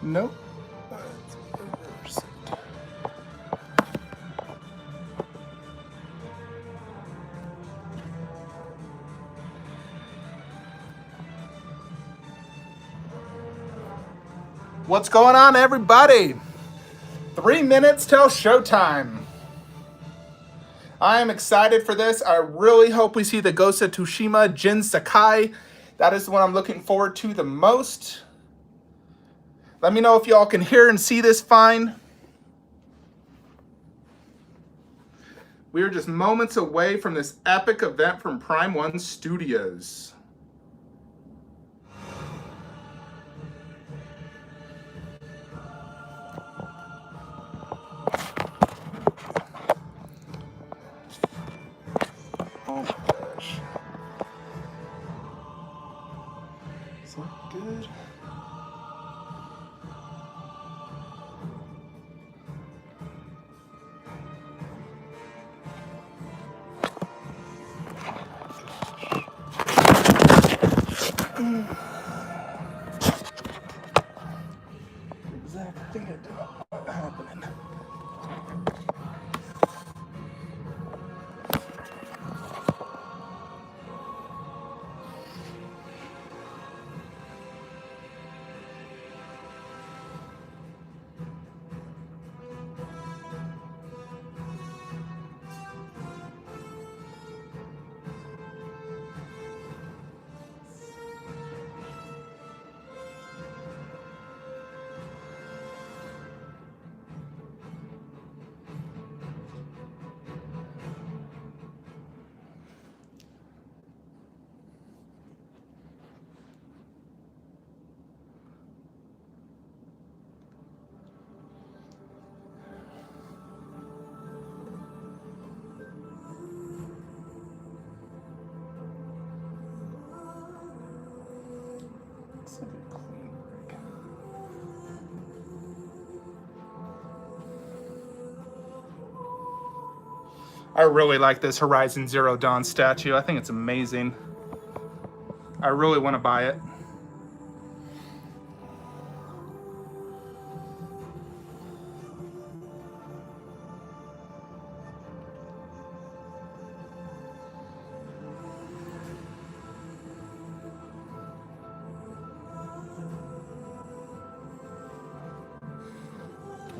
Nope. Let's reverse it. What's going on, everybody? 3 minutes till showtime. I am excited for this. I really hope we see the Ghost of Tsushima Jin Sakai. That is the one I'm looking forward to the most. Let me know if y'all can hear and see this fine. We are just moments away from this epic event from Prime 1 Studios. Oh my gosh. Is that good? Exact thing happening. I really like this Horizon Zero Dawn statue. I think it's amazing. I really want to buy it.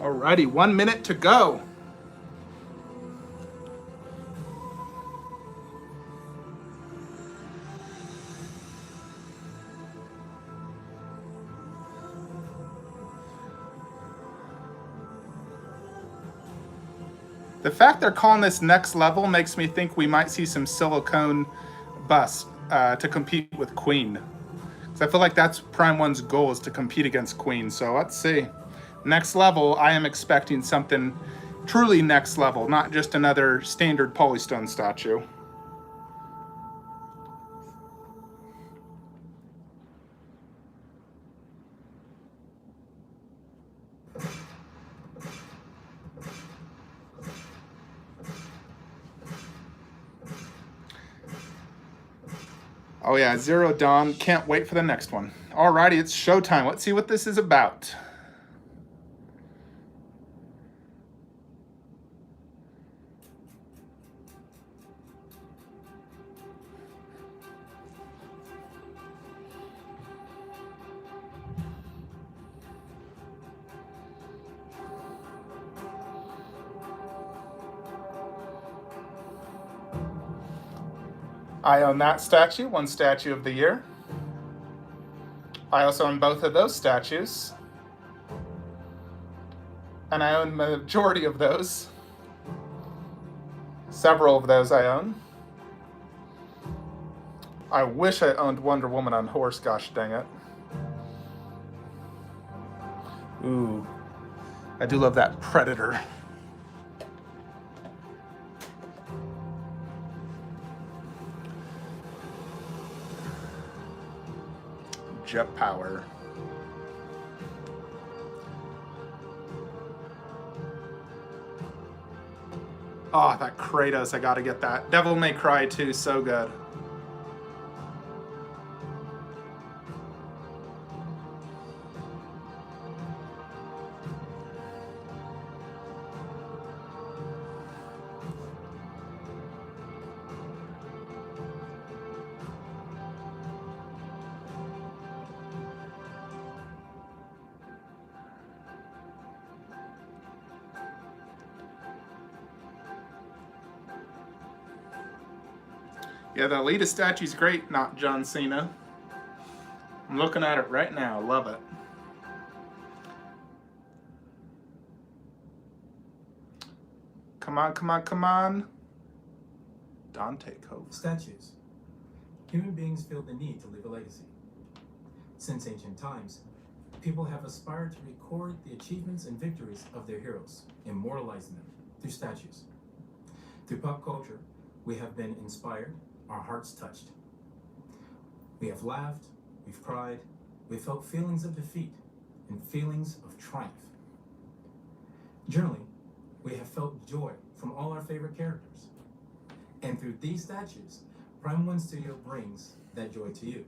Alrighty, 1 minute to go. The fact they're calling this next level makes me think we might see some silicone busts to compete with Queen. Because I feel like that's Prime 1's goal, is to compete against Queen. So let's see. Next level, I am expecting something truly next level, not just another standard polystone statue. Oh yeah, Zero Dawn. Can't wait for the next one. Alrighty, it's showtime. Let's see what this is about. I own that statue, one statue of the year. I also own both of those statues. And I own the majority of those. Several of those I own. I wish I owned Wonder Woman on horse, gosh dang it. Ooh, I do love that Predator. Jet power. Oh, that Kratos, I gotta get that. Devil May Cry 2, so good. Yeah, the Alita statue's great, not John Cena. I'm looking at it right now. Love it. Come on, come on, come on. Dante Cove. Statues. Human beings feel the need to leave a legacy. Since ancient times, people have aspired to record the achievements and victories of their heroes, immortalizing them through statues. Through pop culture, we have been inspired, our hearts touched. We have laughed, we've cried, we've felt feelings of defeat and feelings of triumph. Generally, we have felt joy from all our favorite characters. And through these statues, Prime One Studio brings that joy to you.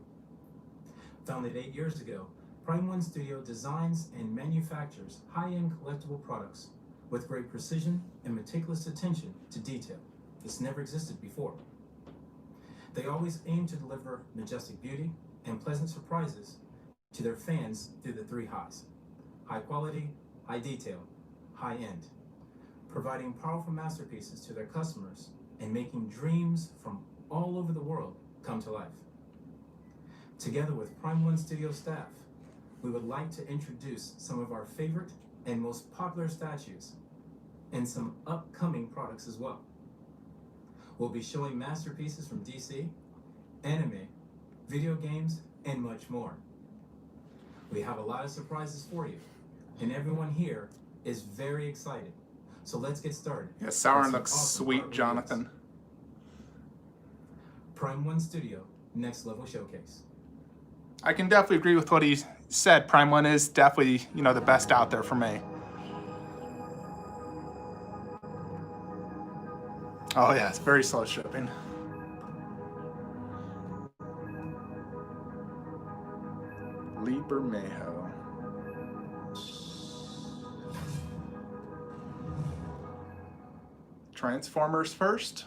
Founded 8 years ago, Prime One Studio designs and manufactures high-end collectible products with great precision and meticulous attention to detail. It's never existed before. They always aim to deliver majestic beauty and pleasant surprises to their fans through the 3 highs: high quality, high detail, high end, providing powerful masterpieces to their customers and making dreams from all over the world come to life. Together with Prime One Studio staff, we would like to introduce some of our favorite and most popular statues and some upcoming products as well. We'll be showing masterpieces from DC, anime, video games, and much more. We have a lot of surprises for you, and everyone here is very excited. So let's get started. Yeah, Sauron looks sweet, Jonathan. Prime One Studio Next Level Showcase. I can definitely agree with what he said. Prime One is definitely, the best out there for me. Oh yeah, it's very slow shipping. Liber Mayo. Transformers first.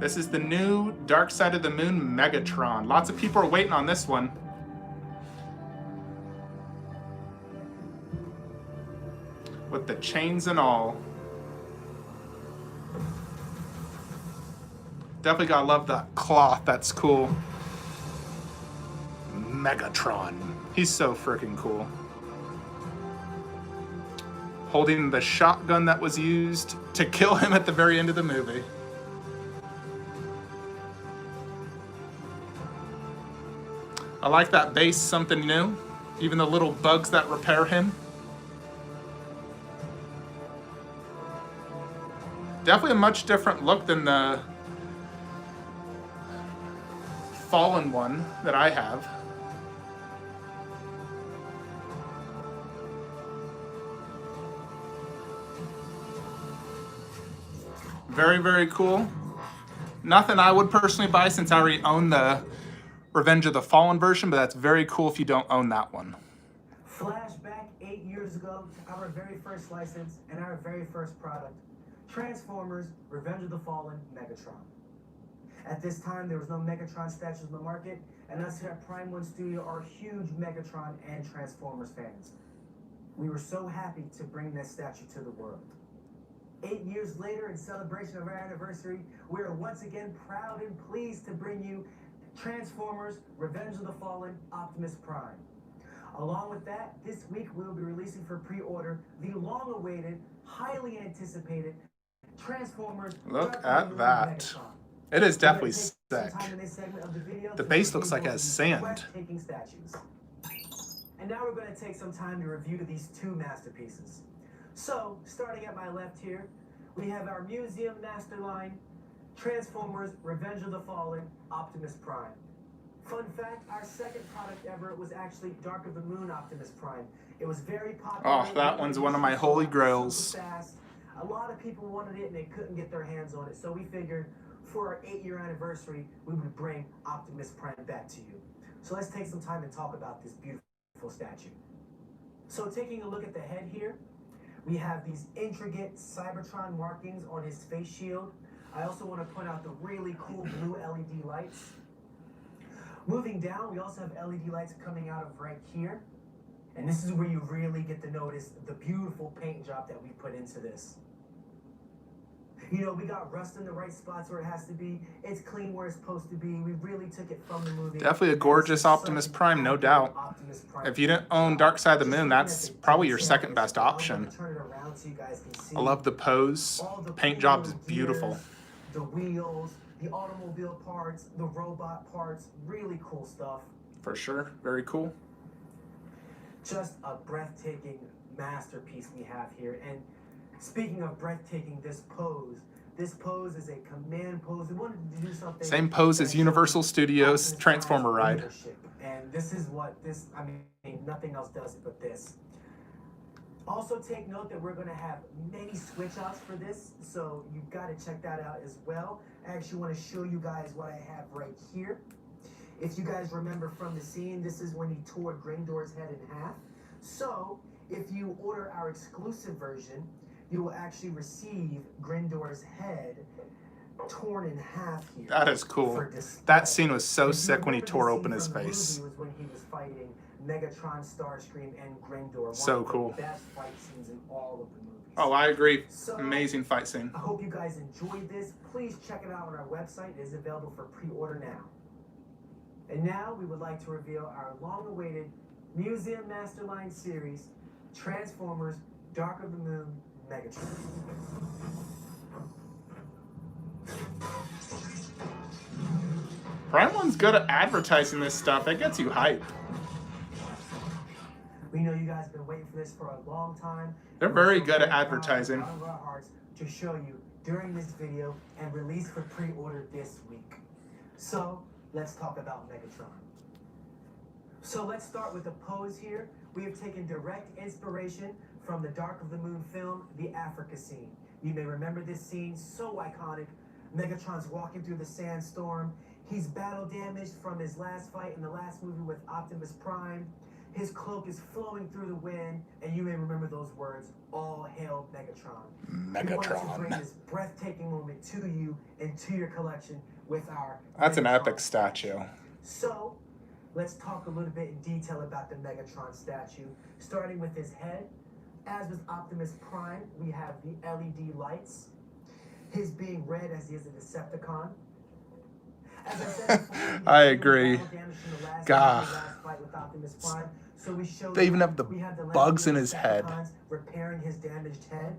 This is the new Dark Side of the Moon Megatron. Lots of people are waiting on this one. With the chains and all. Definitely gotta love that cloth, that's cool. Megatron. He's so freaking cool. Holding the shotgun that was used to kill him at the very end of the movie. I like that base, something new. Even the little bugs that repair him. Definitely a much different look than the Fallen one that I have. Very, very cool. Nothing I would personally buy since I already own the Revenge of the Fallen version, but that's very cool if you don't own that one. Flashback 8 years ago to our very first license and our very first product, Transformers Revenge of the Fallen Megatron. At this time, there was no Megatron statues in the market, and us here at Prime One Studio are huge Megatron and Transformers fans. We were so happy to bring this statue to the world. 8 years later, in celebration of our anniversary, we are once again proud and pleased to bring you Transformers Revenge of the Fallen Optimus Prime. Along with that, this week we will be releasing for pre-order the long-awaited, highly anticipated Transformers. Look at that. Megatron. It is definitely sick. The The base looks like it has sand. Statues. And now we're going to take some time to review these 2 masterpieces. So, starting at my left here, we have our Museum Master Line, Transformers Revenge of the Fallen Optimus Prime. Fun fact, our second product ever was actually Dark of the Moon Optimus Prime. It was very popular. Oh, that one's one of my holy grails. A lot of people wanted it and they couldn't get their hands on it, so we figured for our 8-year anniversary, we would bring Optimus Prime back to you. So let's take some time and talk about this beautiful statue. So taking a look at the head here, we have these intricate Cybertron markings on his face shield. I also want to point out the really cool blue LED lights. Moving down, we also have LED lights coming out of right here. And this is where you really get to notice the beautiful paint job that we put into this. You know, we got rust in the right spots where it has to be. It's clean where it's supposed to be. We really took it from the movie. Definitely a gorgeous Optimus Prime, no doubt. If you didn't own Dark Side of the Moon, that's probably your second best option. I love the pose. The paint job is beautiful. The wheels, the automobile parts, the robot parts, really cool stuff. For sure, very cool. Just a breathtaking masterpiece we have here. And speaking of breathtaking, this pose is a command pose. We wanted to do something. Same pose as Universal Studios Transformer ride. And this is what this, I mean, nothing else does it but this. Also take note that we're going to have many switch outs for this, so you've got to check that out as well. I actually want to show you guys what I have right here. If you guys remember from the scene, this is when he tore Grindor's head in half. So if you order our exclusive version, you will actually receive Grindor's head torn in half here. That is cool. That scene was so sick when he tore open his face. Was when he was fighting Megatron, Starscream, and Grindor. So One of cool. the best fight scenes in all of the movies. Oh, I agree. So, Amazing fight scene. I hope you guys enjoyed this. Please check it out on our website. It is available for pre-order now. And now we would like to reveal our long-awaited Museum Masterline series, Transformers Dark of the Moon Megatron. Prime One's good at advertising this stuff. It gets you hyped. We know you guys have been waiting for this for a long time. They're very good at advertising. Out of our hearts to show you during this video and release for pre-order this week. So let's talk about Megatron. So let's start with the pose here. We have taken direct inspiration from the Dark of the Moon film, the Africa scene. You may remember this scene, so iconic. Megatron's walking through the sandstorm. He's battle damaged from his last fight in the last movie with Optimus Prime. His cloak is flowing through the wind, and you may remember those words, all hail Megatron. We wanted to bring this breathtaking moment to you and to your collection with our That's an Megatron epic statue. So, let's talk a little bit in detail about the Megatron statue, starting with his head. As with Optimus Prime, we have the LED lights. His being red as he is a Decepticon. As I said before, I agree. God. So we showed They even have the bugs in his head. Repairing his damaged head.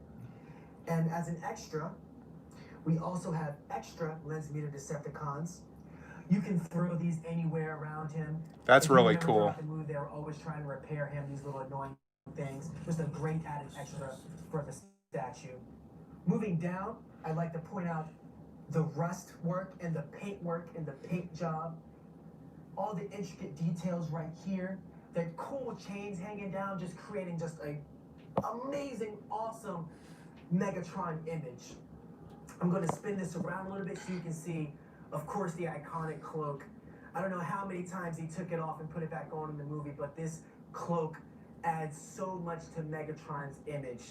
And as an extra, we also have extra lens meter Decepticons. You can throw these anywhere around him. That's If you really never cool. got the move, they were always trying to repair him, these little annoying things. Just a great added extra for the statue. Moving down, I'd like to point out the rust work and the paint work and the paint job. All the intricate details right here. The cool chains hanging down, just creating just a amazing, awesome Megatron image. I'm going to spin this around a little bit so you can see, of course, the iconic cloak. I don't know how many times he took it off and put it back on in the movie, but this cloak adds so much to Megatron's image.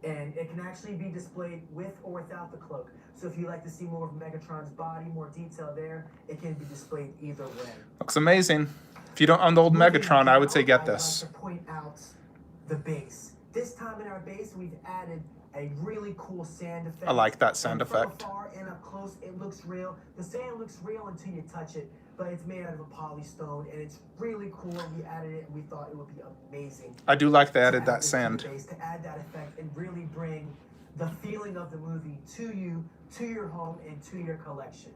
And it can actually be displayed with or without the cloak. So if you like to see more of Megatron's body, more detail there, it can be displayed either way. Looks amazing. If you don't own the old Megatron, I would say get this. I'd like to point out the base. This time in our base, we've added a really cool sand effect. I like that sand And from effect. afar and up close, it looks real. The sand looks real until you touch it, but it's made out of a polystone, and it's really cool. We added it, and we thought it would be amazing. I do like they to added add that this to the sand. base, to add that effect and really bring the feeling of the movie to you, to your home, and to your collection.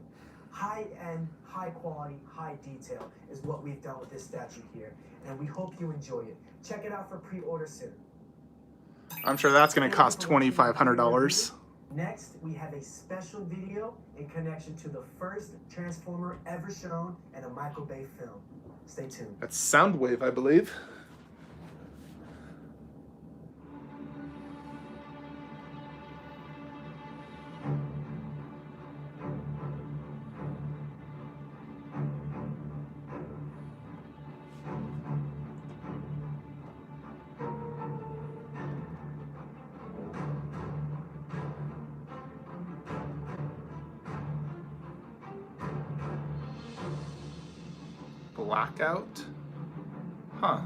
High-end, high-quality, high detail is what we've done with this statue here, and we hope you enjoy it. Check it out for pre-order soon. I'm sure that's going to cost $2,500. Next, we have a special video in connection to the first Transformer ever shown in a Michael Bay film. Stay tuned. That's Soundwave, I believe. Blackout? Huh.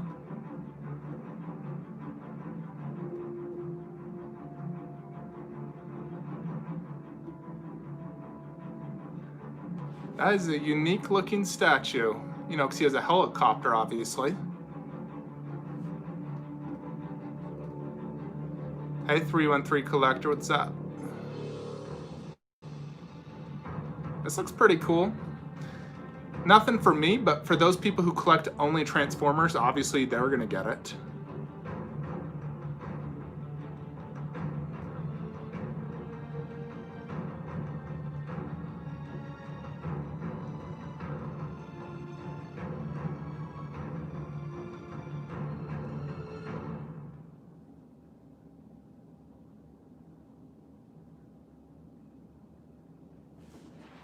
That is a unique looking statue. You know, because he has a helicopter, obviously. Hey, 313 Collector, what's up? This looks pretty cool. Nothing for me, but for those people who collect only Transformers, obviously they're gonna get it.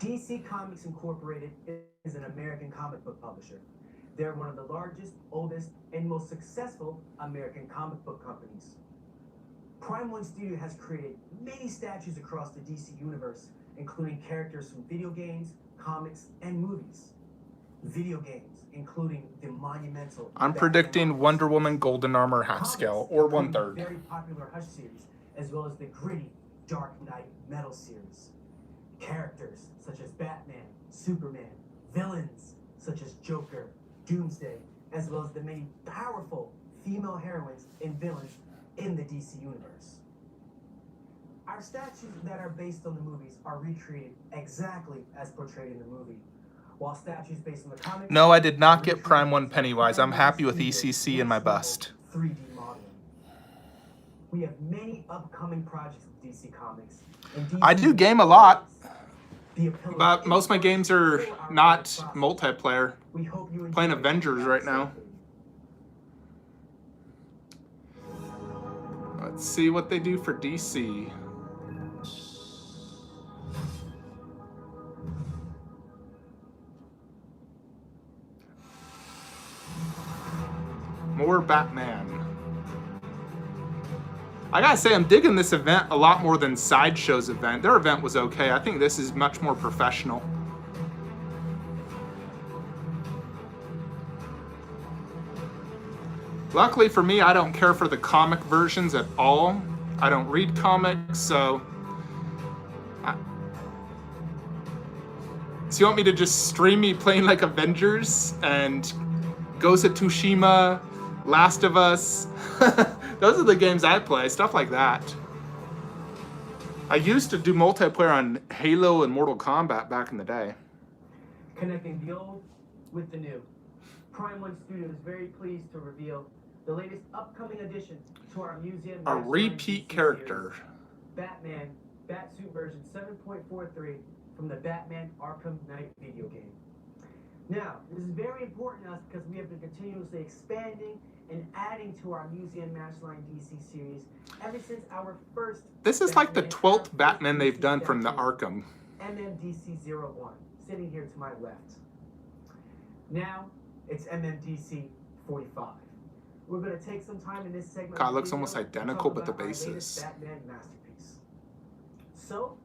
DC Comics Incorporated is an American comic book publisher. They're one of the largest, oldest, and most successful American comic book companies. Prime One Studio has created many statues across the DC universe, including characters from video games, comics, and movies. Video games, including the monumental... I'm predicting Wonder Woman Golden Armor half scale, or 1/3. Very popular Hush series, as well as the gritty Dark Knight Metal series. Characters such as Batman, Superman, villains such as Joker, Doomsday, as well as the many powerful female heroines and villains in the DC universe. Our statues that are based on the movies are recreated exactly as portrayed in the movie, while statues based on the comics... No, I did not get Prime 1 Pennywise. I'm happy with ECC in my bust. 3D modeling. We have many upcoming projects with DC Comics. I do game a lot, but most of my games are not multiplayer. Playing Avengers right now. Let's see what they do for DC. More Batman. I gotta say, I'm digging this event a lot more than Sideshow's event. Their event was okay. I think this is much more professional. Luckily for me, I don't care for the comic versions at all. I don't read comics, so... So you want me to just stream me playing like Avengers and Ghost of Tsushima, Last of Us? Those are the games I play, stuff like that. I used to do multiplayer on Halo and Mortal Kombat back in the day. Connecting the old with the new. Prime One Studio is very pleased to reveal the latest upcoming addition to our museum. A repeat character. Series, Batman Batsuit version 7.43 from the Batman Arkham Knight video game. Now, this is very important to us because we have been continuously expanding and adding to our Museum Matchline DC series ever since our first... This is like the 12th Batman they've done from the Arkham. MMDC-01, sitting here to my left. Now, it's MMDC-45. We're going to take some time in this segment... God, it looks almost identical, but the bases. Batman masterpiece. So,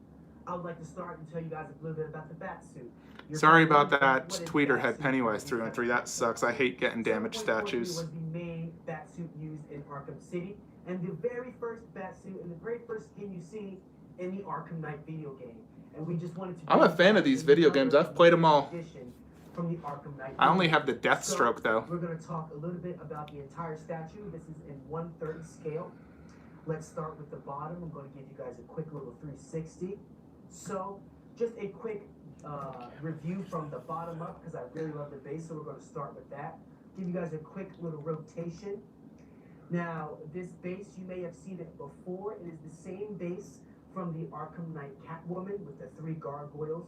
I would like to start and tell you guys a little bit about the Batsuit. Sorry about that. Tweeter had Pennywise 313. That sucks. I hate getting damaged statues. Was the main Batsuit used in Arkham City, and the very first Batsuit and the very first skin you see in the Arkham Knight video game. And we just wanted to... I'm a fan of these video games. I've played them all. From the Arkham Knight. I only have the Deathstroke, though. We're going to talk a little bit about the entire statue. This is in 1/3 scale. Let's start with the bottom. I'm going to give you guys a quick little 360. So, just a quick review from the bottom up, because I really love the base, so we're going to start with that. Give you guys a quick little rotation. Now, this base, you may have seen it before. It is the same base from the Arkham Knight Catwoman with the 3 gargoyles.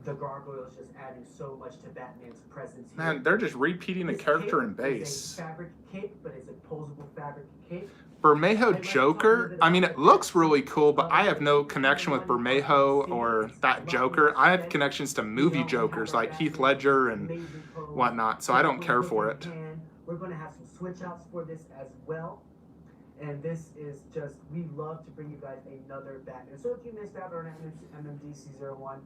The gargoyles just adding so much to Batman's presence here. Man, they're just repeating a character in base. It's a fabric cape, but it's a posable fabric cape. Bermejo Joker, I mean, it looks really cool, but I have no connection with Bermejo or that Joker. I have connections to movie Jokers like Heath Ledger and whatnot, so I don't care for it. We're going to have some switch outs for this as well. And this is just, we love to bring you guys another Batman. So if you missed out on MMDC-01,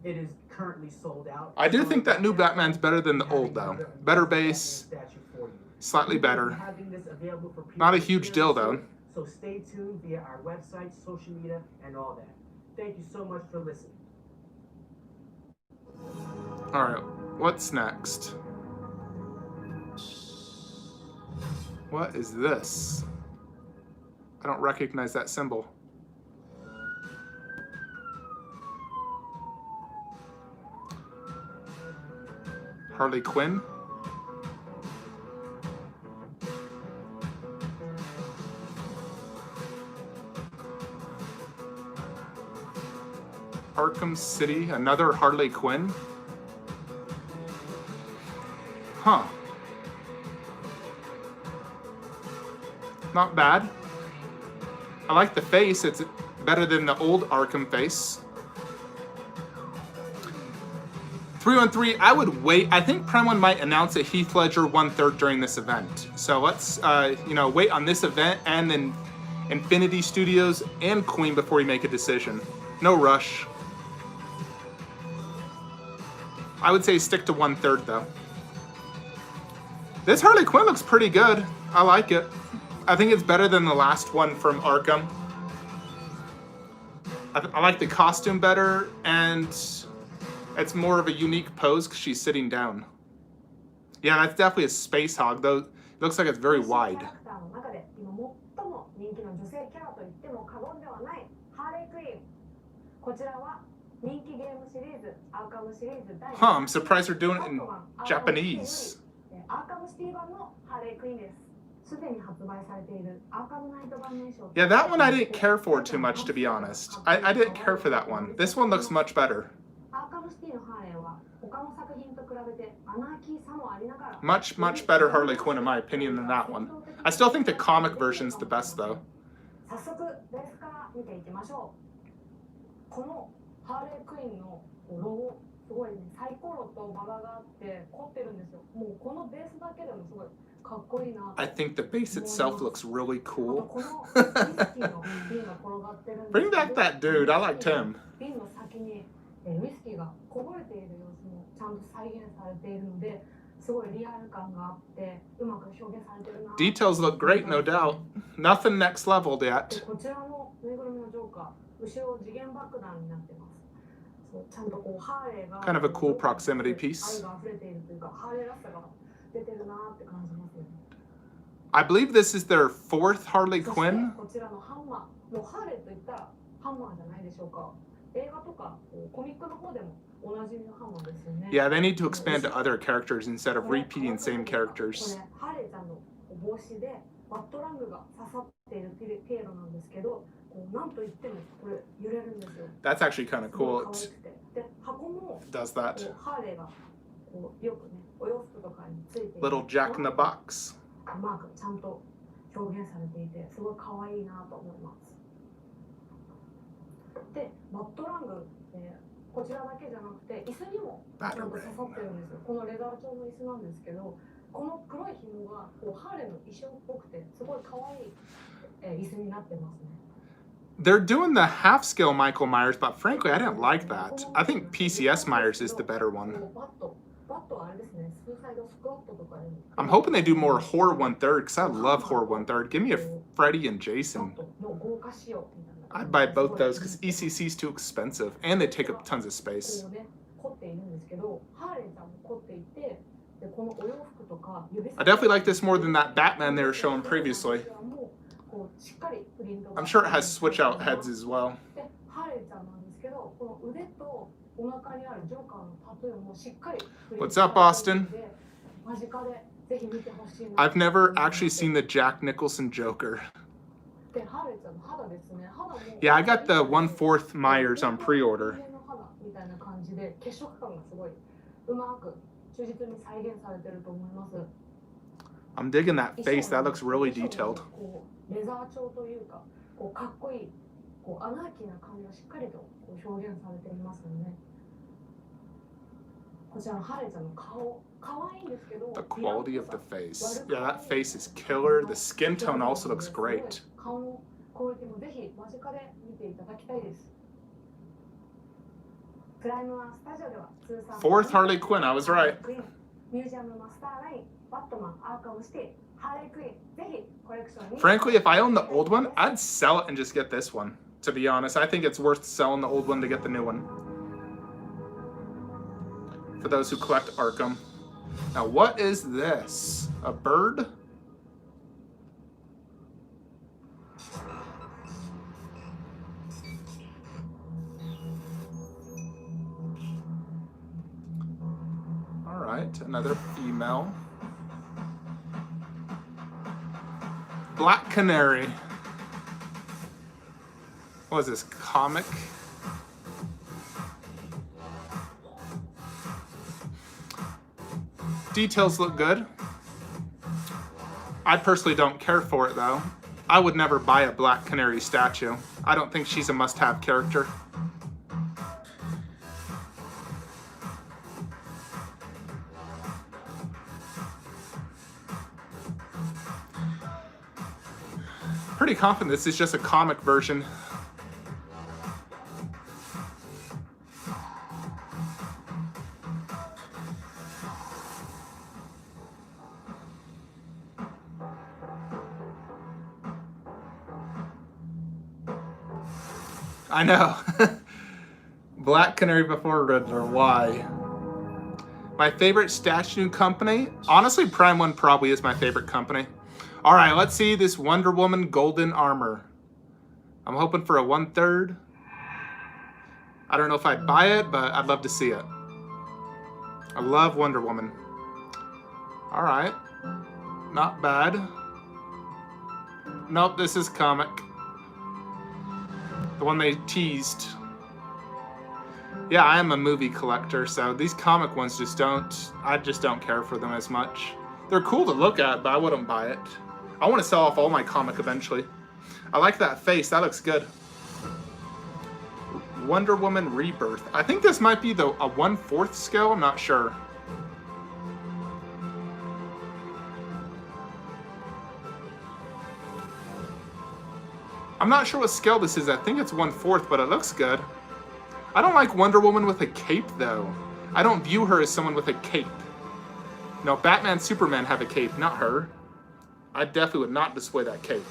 it is currently sold out. I do think that new Batman's better than the old, though. Better base. Slightly better. Not a huge deal, though. So stay tuned via our website, social media, and all that. Thank you so much for listening. All right, what's next? What is this? I don't recognize that symbol. Harley Quinn? Arkham City, another Harley Quinn? Huh. Not bad. I like the face. It's better than the old Arkham face. 313, I would wait. I think Prime 1 might announce a Heath Ledger 1/3 during this event. So let's, wait on this event and then Infinity Studios and Queen before we make a decision. No rush. I would say stick to 1/3 though. This Harley Quinn looks pretty good. I like it. I think it's better than the last one from Arkham. I like the costume better, and it's more of a unique pose because she's sitting down. Yeah, that's definitely a space hog, though. It looks like it's very wide. Huh, I'm surprised they're doing it in Japanese. Yeah, that one I didn't care for too much, to be honest. I didn't care for that one. This one looks much better. Much, much better Harley Quinn, in my opinion, than that one. I still think the comic version's the best, though. I think the base itself looks really cool. Bring back that dude. I liked him. Details look great, no doubt. Nothing next level yet. Kind of a cool proximity piece. I believe this is their 4th Harley Quinn. Yeah, they need to expand to other characters instead of repeating same characters. That's actually kind of cool. It does that. Little Jack in the Box. They're doing the half-scale Michael Myers, but frankly, I didn't like that. I think PCS Myers is the better one. I'm hoping they do more horror 1/3, because I love horror 1/3. Give me a Freddy and Jason. I'd buy both those because ECC is too expensive and they take up tons of space. I definitely like this more than that Batman they were showing previously. I'm sure it has switch out heads as well. What's up, Austin? I've never actually seen the Jack Nicholson Joker. Yeah, I got the 1/4 Myers on pre-order. I'm digging that face. That looks really detailed. The quality of the face. Yeah, that face is killer. The skin tone also looks great. 4th Harley Quinn, I was right. Frankly, if I own the old one, I'd sell it and just get this one. To be honest, I think it's worth selling the old one to get the new one. for those who collect Arkham. Now, what is this? A bird? All right, another female. Black Canary. What is this, comic? Details look good. I personally don't care for it though. I would never buy a Black Canary statue. I don't think she's a must-have character. Pretty confident this is just a comic version. I know. Black Canary before Riddler, why? My favorite statue company? Honestly, Prime 1 probably is my favorite company. All right, let's see this Wonder Woman golden armor. I'm hoping for a 1/3. I don't know if I'd buy it, but I'd love to see it. I love Wonder Woman. All right, not bad. Nope, this is comic. The one they teased. Yeah, I am a movie collector, so these comic ones I just don't care for them as much. They're cool to look at, but I wouldn't buy it. I want to sell off all my comic eventually. I like that face, that looks good. Wonder Woman Rebirth. I think this might be a 1/4 scale, I'm not sure. I'm not sure what scale this is. I think it's 1/4, but it looks good. I don't like Wonder Woman with a cape, though. I don't view her as someone with a cape. No, Batman, Superman have a cape, not her. I definitely would not display that cape.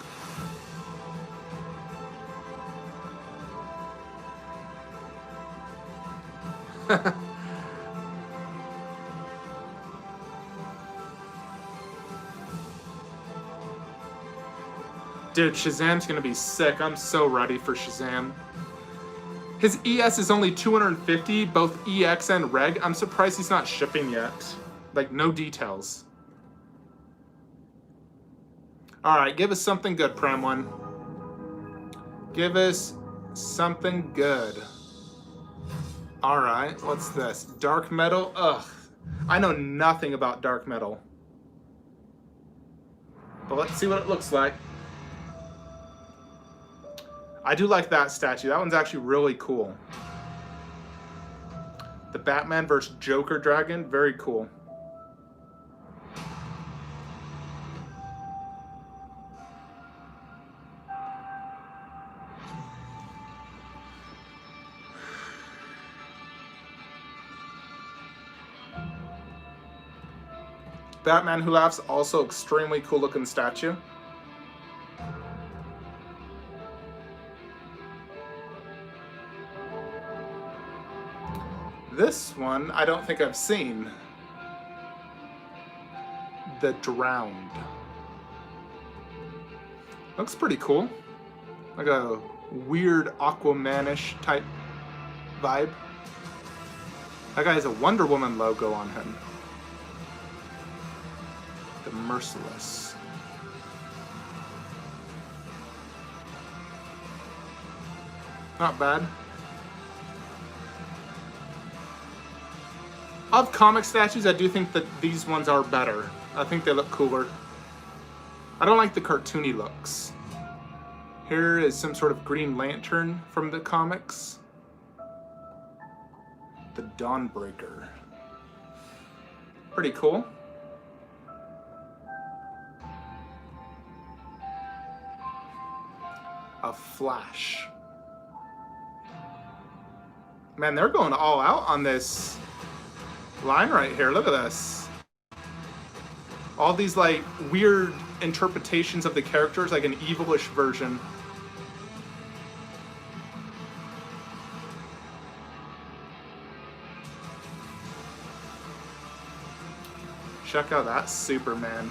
Dude, Shazam's gonna be sick. I'm so ready for Shazam. His ES is only 250, both EX and Reg. I'm surprised he's not shipping yet. Like, no details. Alright, give us something good, Prime 1. Give us something good. Alright, what's this? Dark Metal? Ugh. I know nothing about Dark Metal. But let's see what it looks like. I do like that statue. That one's actually really cool. The Batman vs. Joker dragon, very cool. Batman Who Laughs, also extremely cool looking statue. This one, I don't think I've seen. The Drowned. Looks pretty cool. Like a weird Aquaman-ish type vibe. That guy has a Wonder Woman logo on him. The Merciless. Not bad. Of comic statues, I do think that these ones are better. I think they look cooler. I don't like the cartoony looks. Here is some sort of Green Lantern from the comics. The Dawnbreaker. Pretty cool. A Flash. Man, they're going all out on this line right here. Look at this. All these like weird interpretations of the characters, like an evilish version. Check out that Superman.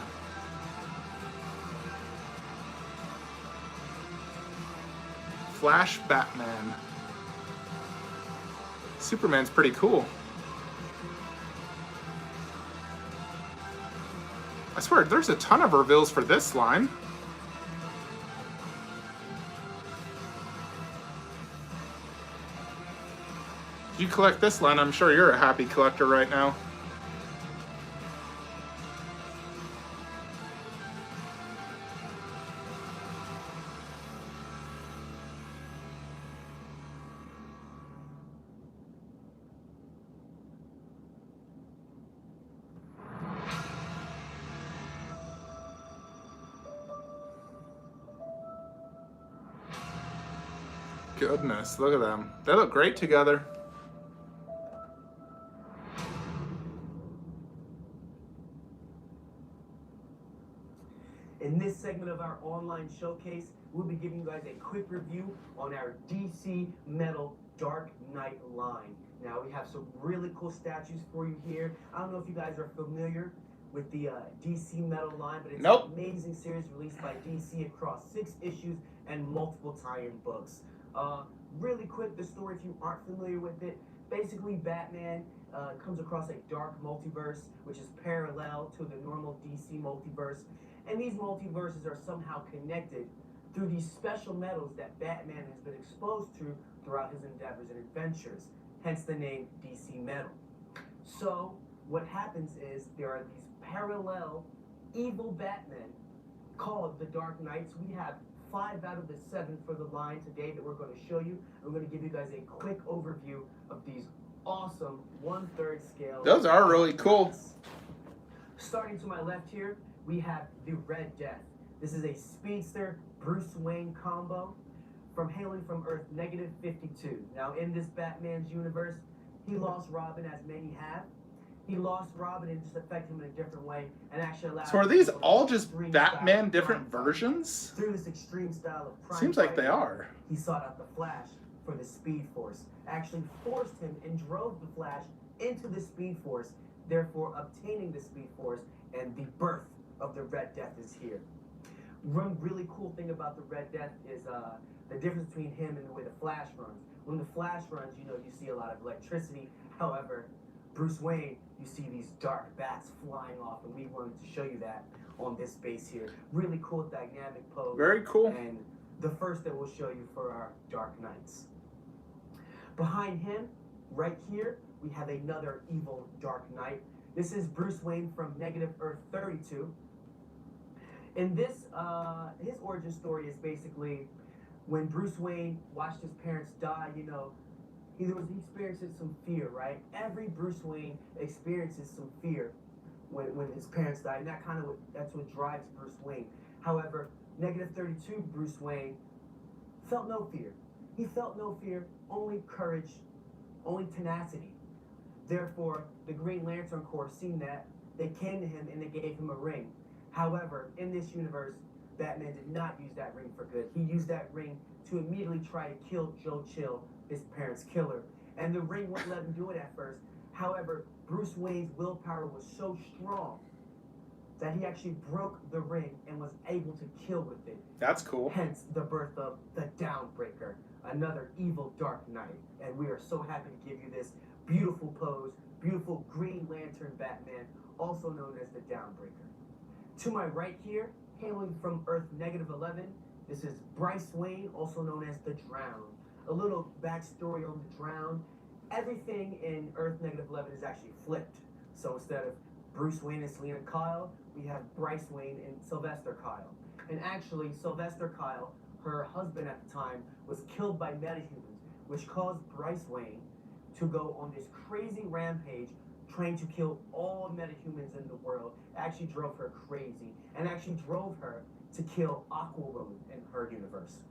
Flash Batman. Superman's pretty cool. I swear, there's a ton of reveals for this line. If you collect this line, I'm sure you're a happy collector right now. Goodness, look at them. They look great together. In this segment of our online showcase, we'll be giving you guys a quick review on our DC Metal Dark Knight line. Now, we have some really cool statues for you here. I don't know if you guys are familiar with the DC Metal line, but it's an amazing series released by DC across 6 issues and multiple tie-in books. Really quick, the story, if you aren't familiar with it, basically Batman comes across a dark multiverse, which is parallel to the normal DC multiverse. And these multiverses are somehow connected through these special metals that Batman has been exposed to throughout his endeavors and adventures, hence the name DC Metal. So, what happens is there are these parallel evil Batmen called the Dark Knights. We have 5 out of the 7 for the line today that we're going to show you. We're going to give you guys a quick overview of these awesome 1/3 scale. Those are really cool. Starting to my left here, we have the Red Death. This is a speedster Bruce Wayne combo hailing from Earth -52. Now, in this Batman's universe, he lost Robin, as many have. He lost Robin and just affected him in a different way, and actually allowed. So are these all just Batman different versions? Through this extreme style of crime Seems like they fighting, are. he sought out the Flash for the Speed Force, actually forced him and drove the Flash into the Speed Force, therefore obtaining the Speed Force, and the birth of the Red Death is here. One really cool thing about the Red Death is the difference between him and the way the Flash runs. When the Flash runs, you know, you see a lot of electricity. However, Bruce Wayne, you see these dark bats flying off, and we wanted to show you that on this base here. Really cool dynamic pose. Very cool. And the first that we'll show you for our Dark Knights. Behind him, right here, we have another evil Dark Knight. This is Bruce Wayne from Earth 32. In this, his origin story is basically when Bruce Wayne watched his parents die, you know, he experiences some fear, right? Every Bruce Wayne experiences some fear when his parents die, and that's what drives Bruce Wayne. However, -32 Bruce Wayne felt no fear. He felt no fear, only courage, only tenacity. Therefore, the Green Lantern Corps, seeing that, they came to him and they gave him a ring. However, in this universe, Batman did not use that ring for good. He used that ring to immediately try to kill Joe Chill, his parents' killer. And the ring wouldn't let him do it at first. However, Bruce Wayne's willpower was so strong that he actually broke the ring and was able to kill with it. That's cool. Hence the birth of the Downbreaker, another evil Dark Knight. And we are so happy to give you this beautiful pose, beautiful Green Lantern Batman, also known as the Downbreaker. To my right here, hailing from Earth -11, this is Bryce Wayne, also known as the Drowned. A little backstory on the Drowned. Everything in Earth -11 is actually flipped. So instead of Bruce Wayne and Selena Kyle, we have Bryce Wayne and Sylvester Kyle. And actually, Sylvester Kyle, her husband at the time, was killed by metahumans, which caused Bryce Wayne to go on this crazy rampage trying to kill all metahumans in the world. It actually drove her crazy, and actually drove her to kill Aquawoman in her universe.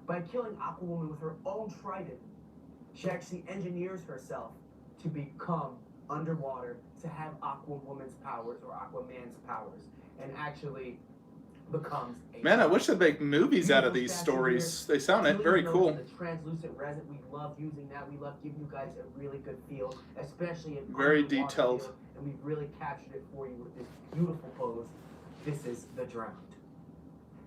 By killing Aquawoman with her own trident, she actually engineers herself to become underwater, to have Aquawoman's powers or Aquaman's powers, and actually becomes a... Man, I wish they'd make movies out of these stories. They sound very cool. The translucent resin, we love using that. We love giving you guys a really good feel, especially in very detailed. and we've really captured it for you with this beautiful pose. This is the Drowned.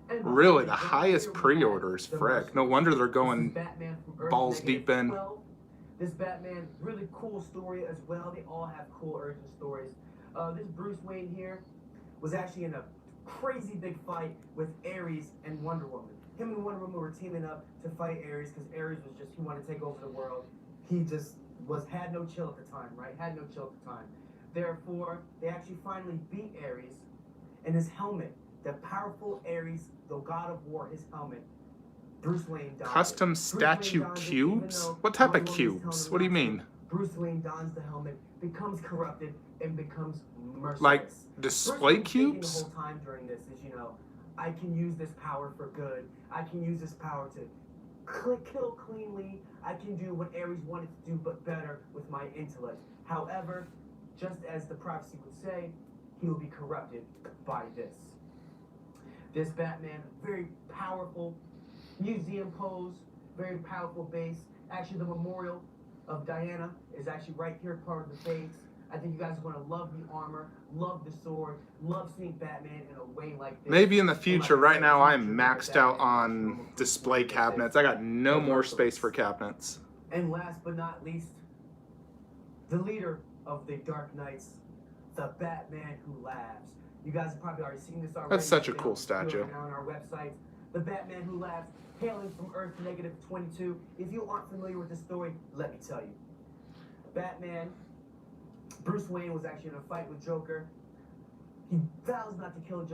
And Really, the right highest here we have pre-orders, the frick. No Mercenaries. wonder they're This is going Batman from Earth balls Negative deep in. 12. This Batman, really cool story as well. They all have cool origin stories. This Bruce Wayne here was actually in a crazy big fight with Ares and Wonder Woman. Him and Wonder Woman were teaming up to fight Ares because Ares was just, he wanted to take over the world. He just had no chill at the time, right? Had no chill at the time. Therefore, they actually finally beat Ares, and his helmet, the powerful Ares, the god of war, his helmet, Bruce Wayne dons Custom it. statue Bruce Wayne dons it, cubes? even though What type of Wonder Woman's cubes? telling What do you him not mean? to. Bruce Wayne dons the helmet, becomes corrupted, and becomes merciless. Like Bruce display Wayne's thinking cubes? the whole time during this is, I can use this power for good. I can use this power to kill cleanly. I can do what Ares wanted to do, but better with my intellect. However, just as the prophecy would say, he will be corrupted by this. This Batman, very powerful museum pose, very powerful base. Actually, the memorial of Diana is actually right here, part of the base. I think you guys are going to love the armor, love the sword, love seeing Batman in a way like this. Maybe in the future. Right now, I'm future, maxed out on display cabinets. I got no more space for cabinets. And last but not least, the leader of the Dark Knights, the Batman Who Laughs. You guys have probably already seen this already. That's such a It's cool statue. on our website. The Batman Who Laughs, hailing from Earth Negative 22. If you aren't familiar with the story, let me tell you. Batman, Bruce Wayne was actually in a fight with Joker. He vows not to kill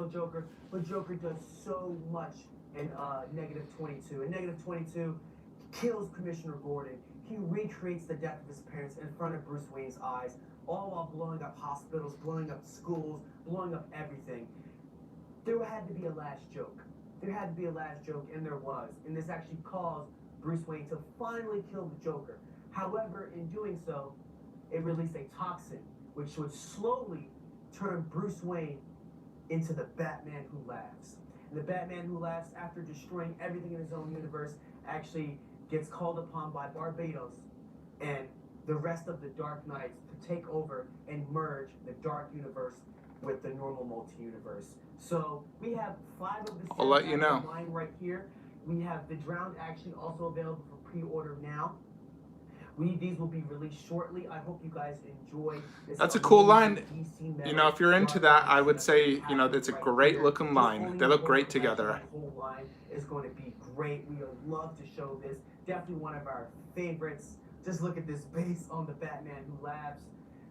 Joker. But Joker does so much in Negative 22. In Negative 22, he kills Commissioner Gordon. He recreates the death of his parents in front of Bruce Wayne's eyes, all while blowing up hospitals, blowing up schools, blowing up everything. There had to be a last joke. And there was. And this actually caused Bruce Wayne to finally kill the Joker. However, in doing so, it released a toxin which would slowly turn Bruce Wayne into the Batman Who Laughs. And the Batman Who Laughs, after destroying everything in his own universe, actually gets called upon by Barbados and the rest of the Dark Knights to take over and merge the Dark Universe with the normal multi-universe. So we have 5 of the I'll let you know. line right here. We have the Drowned actually also available for pre-order now. These will be released shortly. I hope you guys enjoy this. That's a cool line. DC metal You know, if you're into that, I would say, it's a right great here. looking line. They look great together. That whole line is going to be great. We would love to show this. Definitely one of our favorites. Just look at this base on the Batman Who Laughs.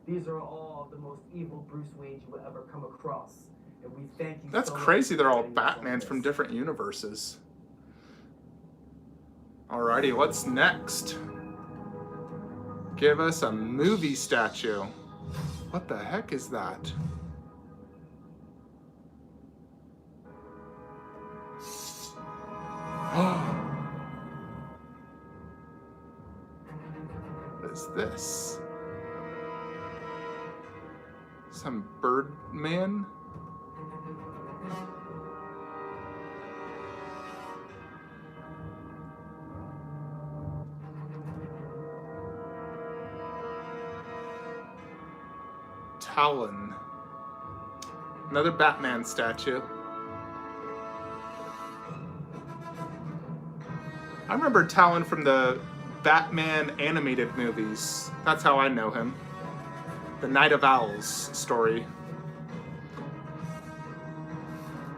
These are all the most evil Bruce Waynes you will ever come across. And we thank you That's so much crazy. for They're all letting us on Batmans this. from different universes. Alrighty, what's next? Give us a movie statue. What the heck is that? What is this? Some Birdman? Talon. Another Batman statue. I remember Talon from the Batman animated movies. That's how I know him. The Night of Owls story.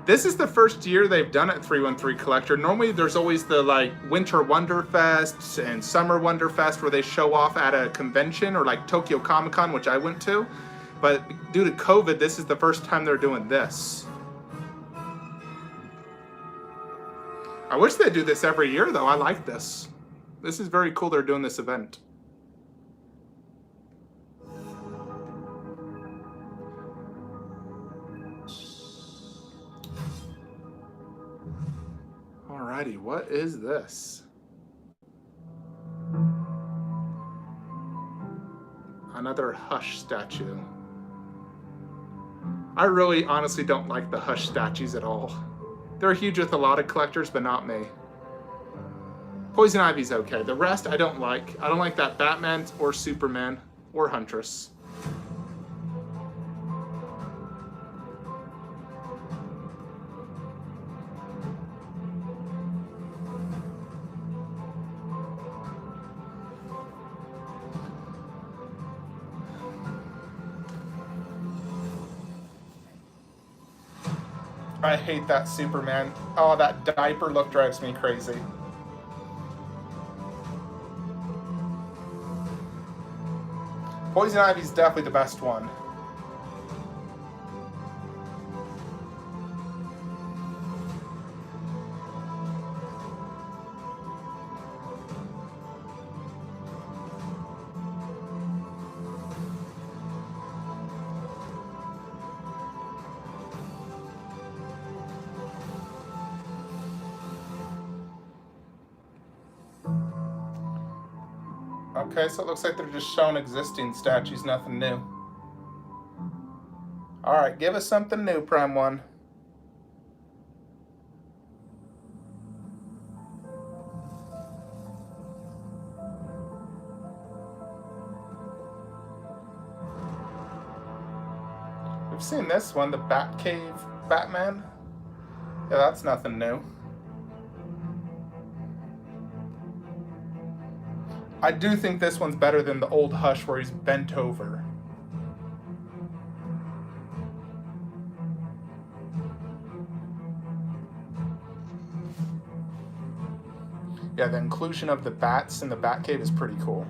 This is the first year they've done it 313 Collector. Normally there's always the Winter Wonderfest and Summer Wonderfest where they show off at a convention, or like Tokyo Comic Con, which I went to. But due to COVID, this is the first time they're doing this. I wish they'd do this every year though. I like this. This is very cool they're doing this event. Alrighty, what is this? Another Hush statue. I really honestly don't like the Hush statues at all. They're huge with a lot of collectors, but not me. Poison Ivy's okay. The rest I don't like. I don't like that Batman or Superman or Huntress. I hate that Superman. Oh, that diaper look drives me crazy. Poison Ivy's definitely the best one. Okay, so it looks like they're just showing existing statues, nothing new. Alright, give us something new, Prime 1. We've seen this one, the Batcave Batman. Yeah, that's nothing new. I do think this one's better than the old Hush where he's bent over. Yeah, the inclusion of the bats in the Batcave is pretty cool.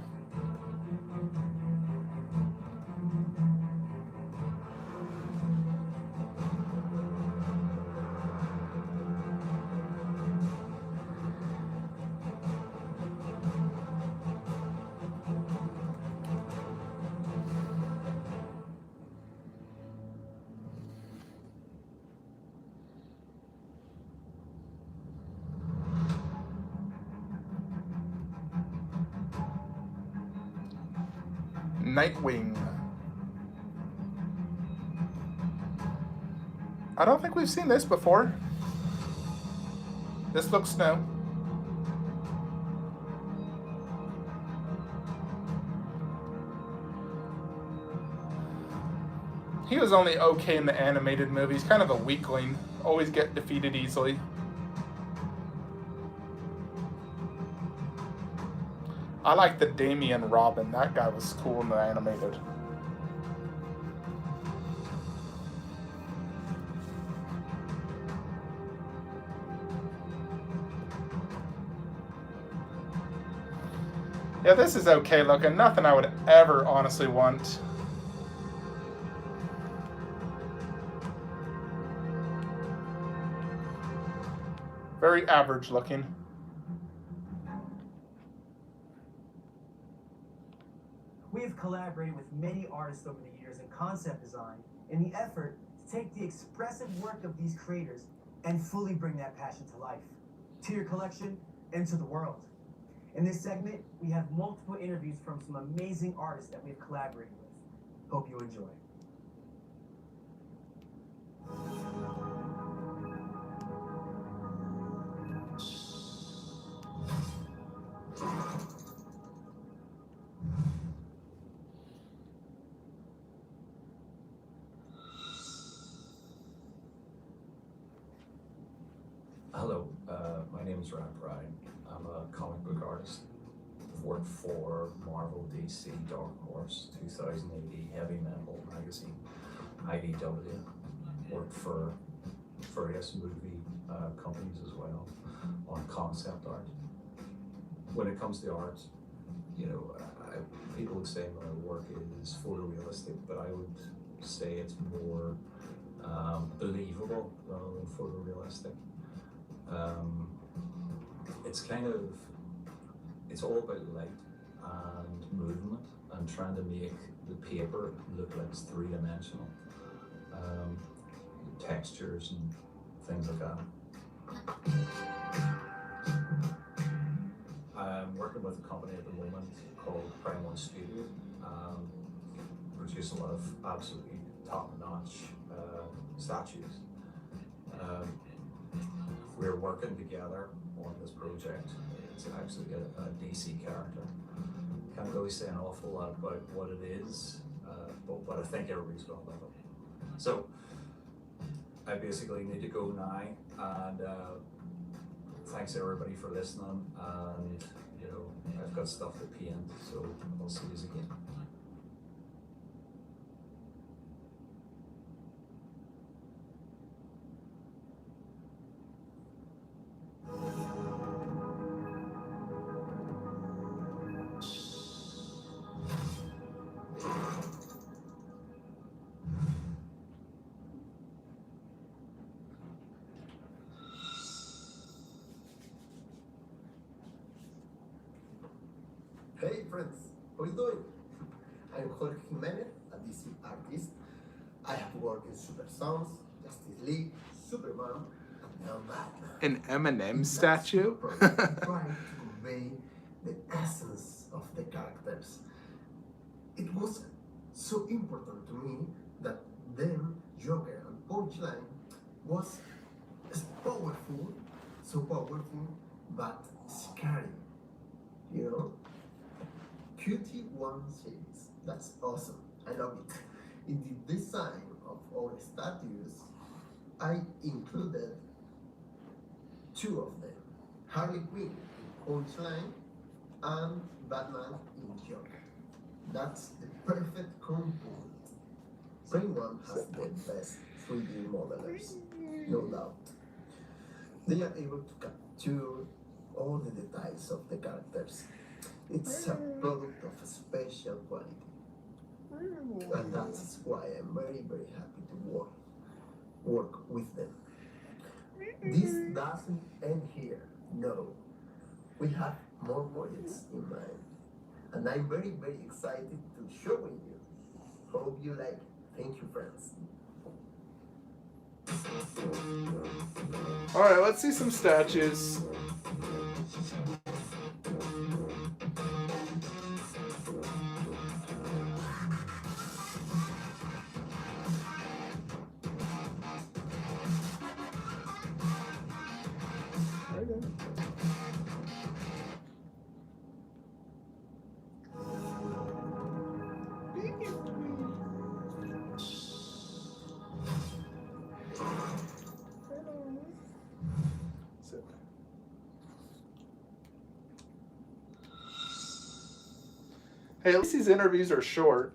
Nightwing. I don't think we've seen this before. This looks new. He was only okay in the animated movies, kind of a weakling. Always get defeated easily. I like the Damian Robin. That guy was cool in the animated. Yeah, this is okay looking. Nothing I would ever honestly want. Very average looking. We have collaborated with many artists over the years in concept design in the effort to take the expressive work of these creators and fully bring that passion to life, to your collection, and to the world. In this segment, we have multiple interviews from some amazing artists that we've collaborated with. Hope you enjoy. Hello, my name is Ryan Prime. I'm a comic book artist. I've worked for Marvel, DC, Dark Horse, 2080, Heavy Metal magazine, IDW. Worked for various movie companies as well on concept art. When it comes to art, you know, people would say my work is photorealistic, but I would say it's more believable rather than photorealistic. It's kind of, it's all about light and movement and trying to make the paper look like it's three-dimensional. Textures and things like that. I'm working with a company at the moment called Prime 1 Studio. Produce a lot of absolutely top-notch statues. We're working together on this project. It's actually a DC character. Can't really say an awful lot about what it is, but I think everybody's gonna love it. So I basically need to go now, and thanks everybody for listening. And you know, I've got stuff to paint, so I'll see you again. Hey friends, how are you doing? I'm Jorge Jimenez, a DC artist. I have worked in Super Sons, Justice League, Superman, and now Batman. An Eminem That's statue? the project. I try to convey the essence of the characters. It was so important to me that them, Joker and Punchline was powerful, so powerful, but scary. You know? QT1 series. That's awesome. I love it. In the design of our statues, I included two of them. Harley Quinn in Punchline and Batman in Joker. That's the perfect compound. Prime One has the best 3D modelers, no doubt. They are able to capture all the details of the characters. It's a product of a special quality. And that's why I'm very, very happy to work with them. This doesn't end here. No. We have more projects in mind. And I'm very, very excited to show you. Hope you like it. Thank you, friends. All right, let's see some statues. Hey, at least these interviews are short.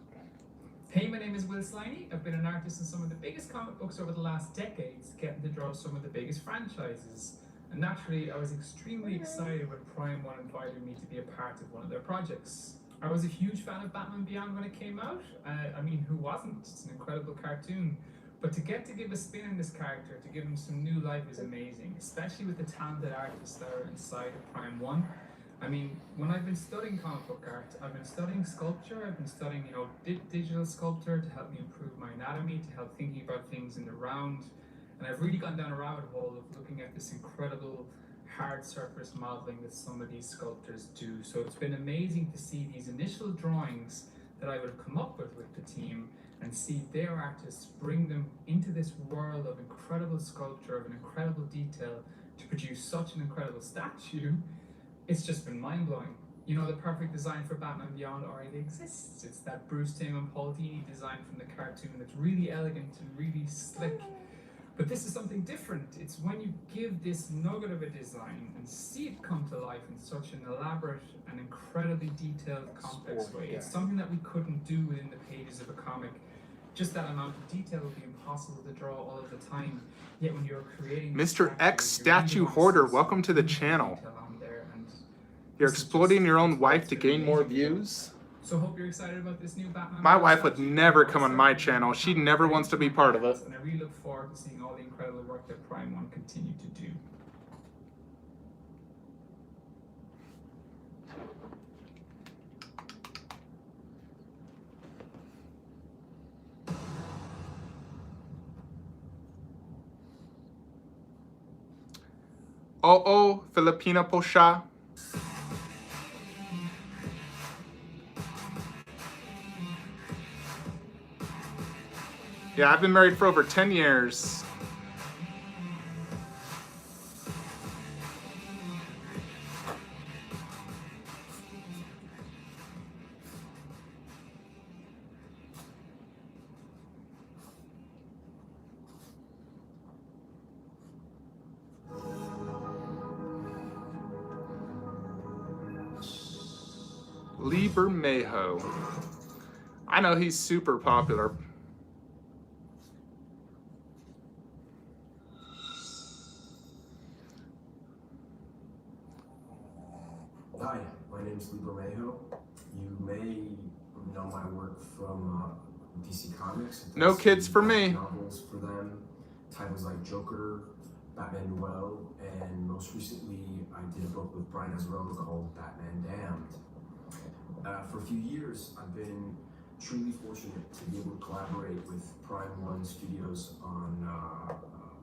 Hey, my name is Will Sliney. I've been an artist in some of the biggest comic books over the last decades, getting to draw some of the biggest franchises. And naturally, I was extremely excited when Prime One invited me to be a part of one of their projects. I was a huge fan of Batman Beyond when it came out. I mean, who wasn't? It's an incredible cartoon. But to get to give a spin on this character, to give him some new life is amazing, especially with the talented artists that are inside of Prime One. I mean, when I've been studying comic book art, I've been studying sculpture, I've been studying, digital sculpture to help me improve my anatomy, to help thinking about things in the round. And I've really gone down a rabbit hole of looking at this incredible hard surface modeling that some of these sculptors do. So it's been amazing to see these initial drawings that I would have come up with the team and see their artists bring them into this world of incredible sculpture, of an incredible detail to produce such an incredible statue. It's just been mind-blowing. You know, the perfect design for Batman Beyond already exists. It's that Bruce Timm and Paul Dini design from the cartoon that's really elegant and really slick. But this is something different. It's when you give this nugget of a design and see it come to life in such an elaborate and incredibly detailed, complex way. It's something that we couldn't do within the pages of a comic. Just that amount of detail would be impossible to draw all of the time. Yet when you're creating Mr. X Statue Hoarder, welcome to the channel. You're exploiting your own wife to gain more views? So hope you're excited about this new Batman. My wife would never come on my channel. She never wants to be part of it. And I really look forward to seeing all the incredible work that Prime One continue to do. Oh, Filipina po siya. Yeah, I've been married for over 10 years. Lee Bermejo. I know he's super popular. Hi, my name is Lee Bermejo. You may know my work from DC Comics. No kids for me. Novels for them, titles like Joker, Batman Noel, and most recently I did a book with Brian Azzarello called Batman Damned. For a few years, I've been truly fortunate to be able to collaborate with Prime One Studios on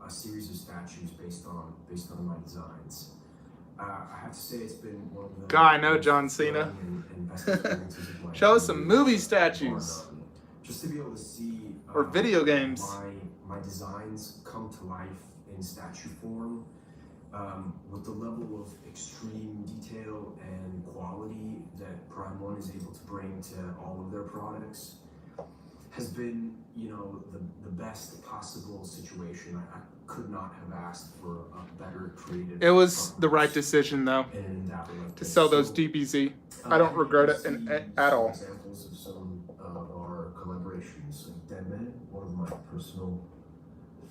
a series of statues based on my designs. I have to say it's been one of the Guy, I know John Cena. and best experiences of my Show us some career. movie statues. Just to be able to see Or video games. my designs come to life in statue form, with the level of extreme detail and quality that Prime One is able to bring to all of their products, has been, the best possible situation. I could not have asked for a better creative. It was the right decision, though, to sell those DBZ. I don't regret it at all. Examples of some of our collaborations. Deadman, one of my personal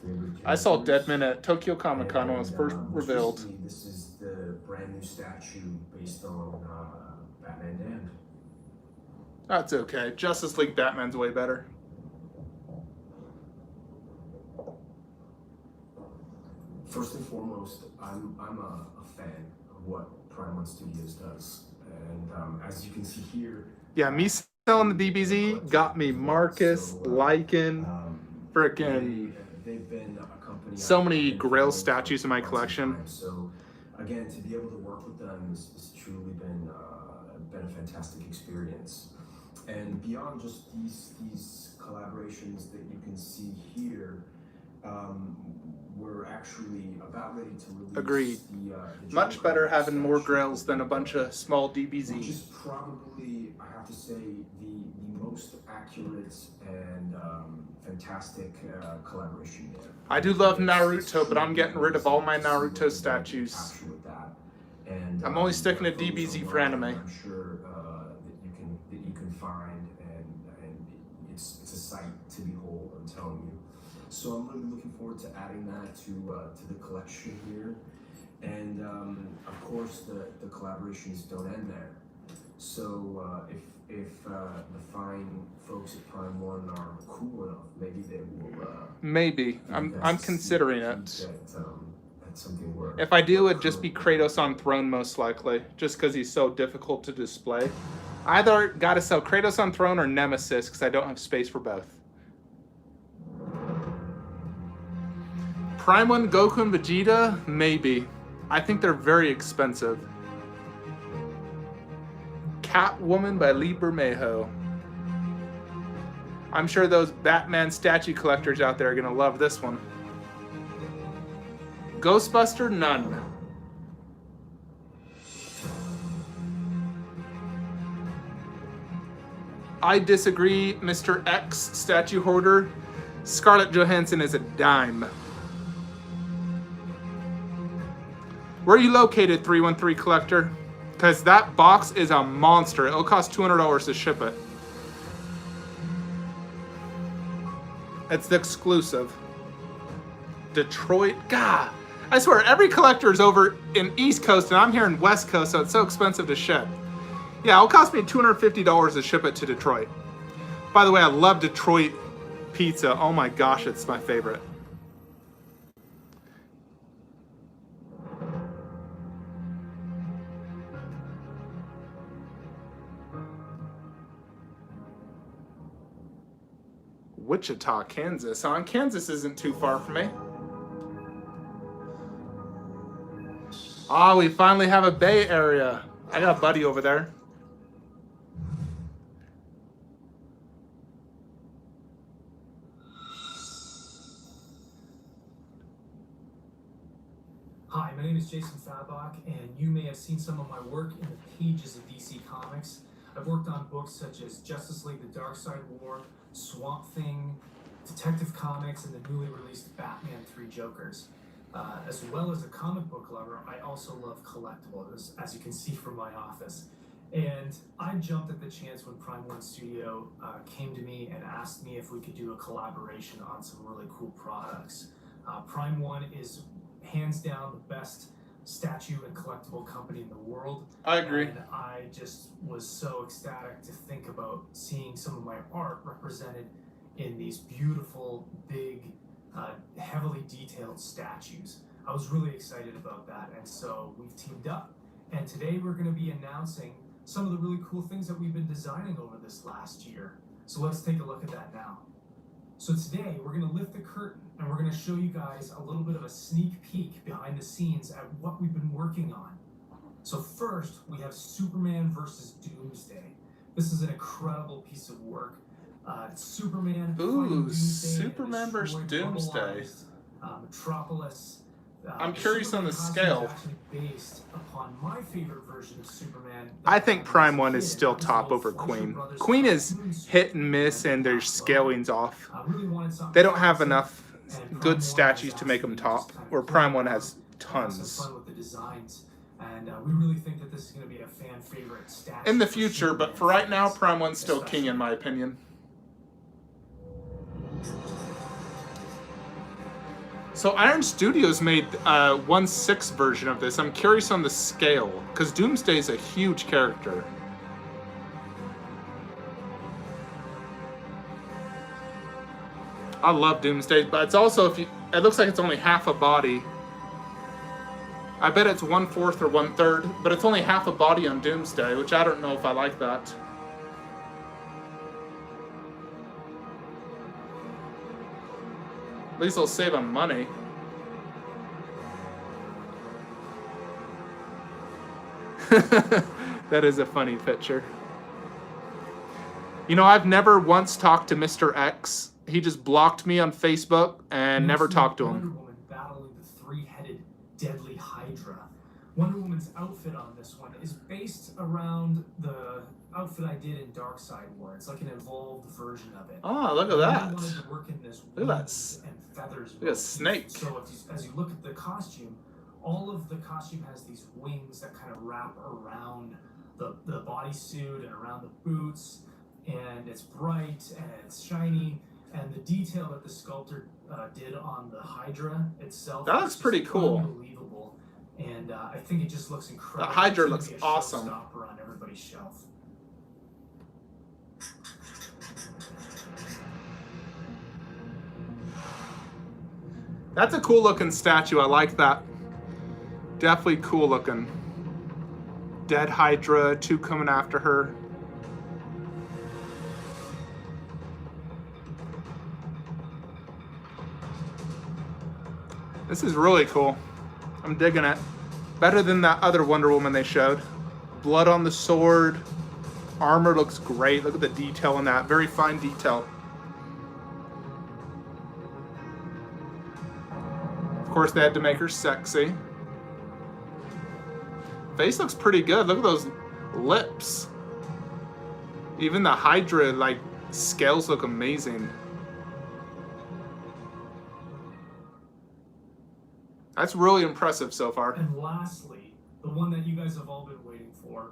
favorite characters. I saw Deadman at Tokyo Comic Con when it was first Most revealed. recently, this is the brand new statue based on Batman Damned. That's okay. Justice League Batman's way better. First and foremost, I'm a fan of what Prime One Studios does, and as you can see here, Yeah, me selling the DBZ got me Marcus, Lycan, frickin' they've been a company. so I've many been Grail following statues in my for quite some collection. time. So again, to be able to work with them has truly been a fantastic experience. And beyond just these collaborations that you can see here, we're actually about ready to release. Agreed. the Much better Joker having more statue Grails than a bunch of small which DBZs. is probably, I have to say, the most accurate and fantastic collaboration yet. I do love Naruto, but I'm getting rid of all my Naruto statues. Capture with that. And, I'm only sticking to photos DBZ for online, anime. I'm sure that you can find, and it's a sight to behold. I'm telling you. So I'm really looking forward to adding that to the collection here, and of course the collaborations don't end there. So if the fine folks at Prime One are cool enough, maybe they will. Maybe. I'm invest considering deep it. at something where. If I do, it'd just be Kratos on Throne most likely, just because he's so difficult to display. I either gotta sell Kratos on Throne or Nemesis, because I don't have space for both. Prime 1 Goku and Vegeta? Maybe. I think they're very expensive. Catwoman by Lee Bermejo. I'm sure those Batman statue collectors out there are gonna love this one. Ghostbuster? None. I disagree, Mr. X statue hoarder. Scarlett Johansson is a dime. Where are you located, 313 Collector? Because that box is a monster. It'll cost $200 to ship it. It's the exclusive. Detroit? God. I swear, every collector is over in East Coast, and I'm here in West Coast, so it's so expensive to ship. Yeah, it'll cost me $250 to ship it to Detroit. By the way, I love Detroit pizza. Oh my gosh, it's my favorite. Wichita, Kansas. Kansas isn't too far from me. Oh, we finally have a Bay Area. I got a buddy over there. Hi, my name is Jason Fabach, and you may have seen some of my work in the pages of DC Comics. I've worked on books such as Justice League: The Dark Side War, Swamp Thing, Detective Comics, and the newly released Batman 3 Jokers. As well as a comic book lover, I also love collectibles, as you can see from my office. And I jumped at the chance when Prime One Studio came to me and asked me if we could do a collaboration on some really cool products. Prime One is hands down the best statue and collectible company in the world. I agree. And I just was so ecstatic to think about seeing some of my art represented in these beautiful, big, heavily detailed statues. I was really excited about that, and so we've teamed up. And today we're going to be announcing some of the really cool things that we've been designing over this last year. So let's take a look at that now. So today we're going to lift the curtain and we're going to show you guys a little bit of a sneak peek behind the scenes at what we've been working on. So first we have Superman versus Doomsday. This is an incredible piece of work. Superman fighting Doomsday in a Superman versus destroyed, Doomsday. bubbleized, Metropolis. I'm The curious on Superman the costume scale. is actually based upon my favorite version of Superman. I think Prime 1 is Kid, still that was top the over Fleischer Queen. Brothers Queen is cartoon hit and miss Superman and their backbone. scaling's off. I really wanted something They don't have classic, enough and Prime good 1 statues has to make them actually top, just kind of where played Prime 1 around has and had tons. some fun with the designs. And we really think that this is going to be a fan favorite statue. In the for future, but Superman for right now, fans, Prime 1's still especially. king in my opinion. So Iron Studios made a 1/6 version of this. I'm curious on the scale, because Doomsday is a huge character. I love Doomsday, but it's also, if you, it looks like it's only half a body. I bet it's 1/4 or 1/3, but it's only half a body on Doomsday, which I don't know if I like that. At least they'll save on money. That is a funny picture. You know, I've never once talked to Mr. X. He just blocked me on Facebook and never Next, talked to Wonder him. Woman battling the three-headed deadly Hydra. Wonder Woman's outfit on this one is based around the outfit I did in Darkseid War. It's like an evolved version of it. Oh, look at I really that. wanted to work in this Look at that wings and feathers. Look at motif. Snake. So as you look at the costume, all of the costume has these wings that kind of wrap around the bodysuit and around the boots, and it's bright and it's shiny. And the detail that the sculptor did on the Hydra itself, That is looks just pretty cool. unbelievable. And I think it just looks incredible. The Hydra It's gonna looks be a awesome. showstopper on everybody's shelf. That's a cool looking statue. I like that. Definitely cool looking. Dead Hydra, two coming after her. This is really cool. I'm digging it. Better than that other Wonder Woman they showed. Blood on the sword. Armor looks great. Look at the detail on that. Very fine detail. Of course, they had to make her sexy. Face looks pretty good. Look at those lips. Even the Hydra, like, scales look amazing. That's really impressive so far. And lastly, the one that you guys have all been waiting for,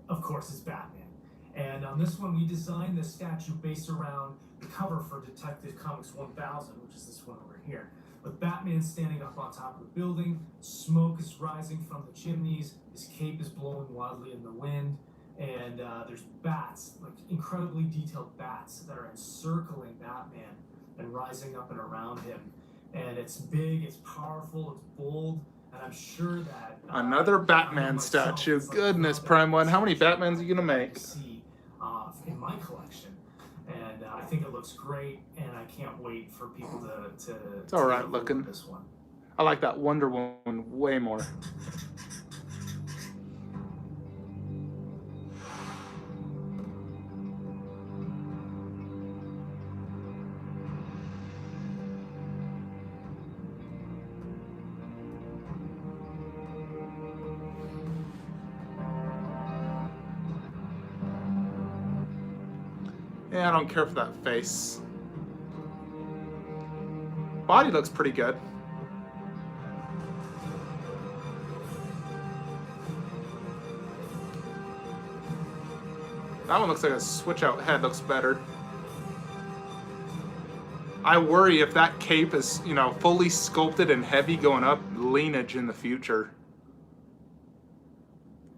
of course, is Batman. And on this one, we designed this statue based around the cover for Detective Comics 1000, which is this one over here. With Batman standing up on top of the building, smoke is rising from the chimneys, his cape is blowing wildly in the wind, and there's bats, like incredibly detailed bats that are encircling Batman and rising up and around him. And it's big, it's powerful, it's bold, and I'm sure that Another Batman statue. Goodness, Prime 1. How many Batmans are you going to make? See, in my collection. And I think it looks great, and I can't wait for people to It's all right take a look looking. at this one. I like that Wonder Woman way more. Yeah, I don't care for that face. Body looks pretty good. That one looks like a switch out head, looks better. I worry if that cape is, you know, fully sculpted and heavy going up, leanage in the future.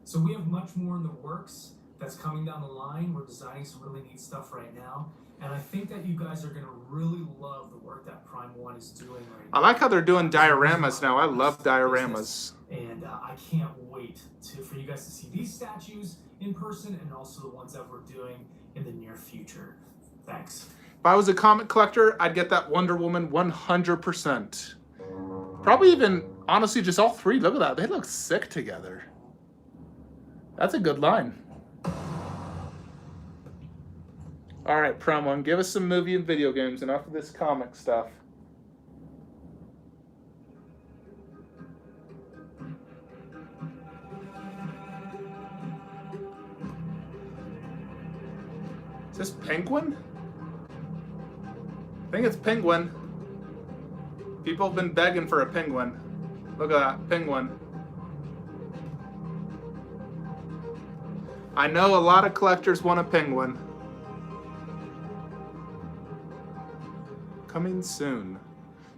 So we have much more in the works that's coming down the line. We're designing some really neat stuff right now. And I think that you guys are going to really love the work that Prime 1 is doing right I now. like how they're doing dioramas now. I love dioramas. And I can't wait for you guys to see these statues in person and also the ones that we're doing in the near future. Thanks. If I was a comic collector, I'd get that Wonder Woman 100%. Probably even, honestly, just all three. Look at that. They look sick together. That's a good line. All right, Prime 1, give us some movie and video games. Enough of this comic stuff. Is this Penguin? I think it's Penguin. People have been begging for a penguin. Look at that, penguin. I know a lot of collectors want a penguin. Coming soon.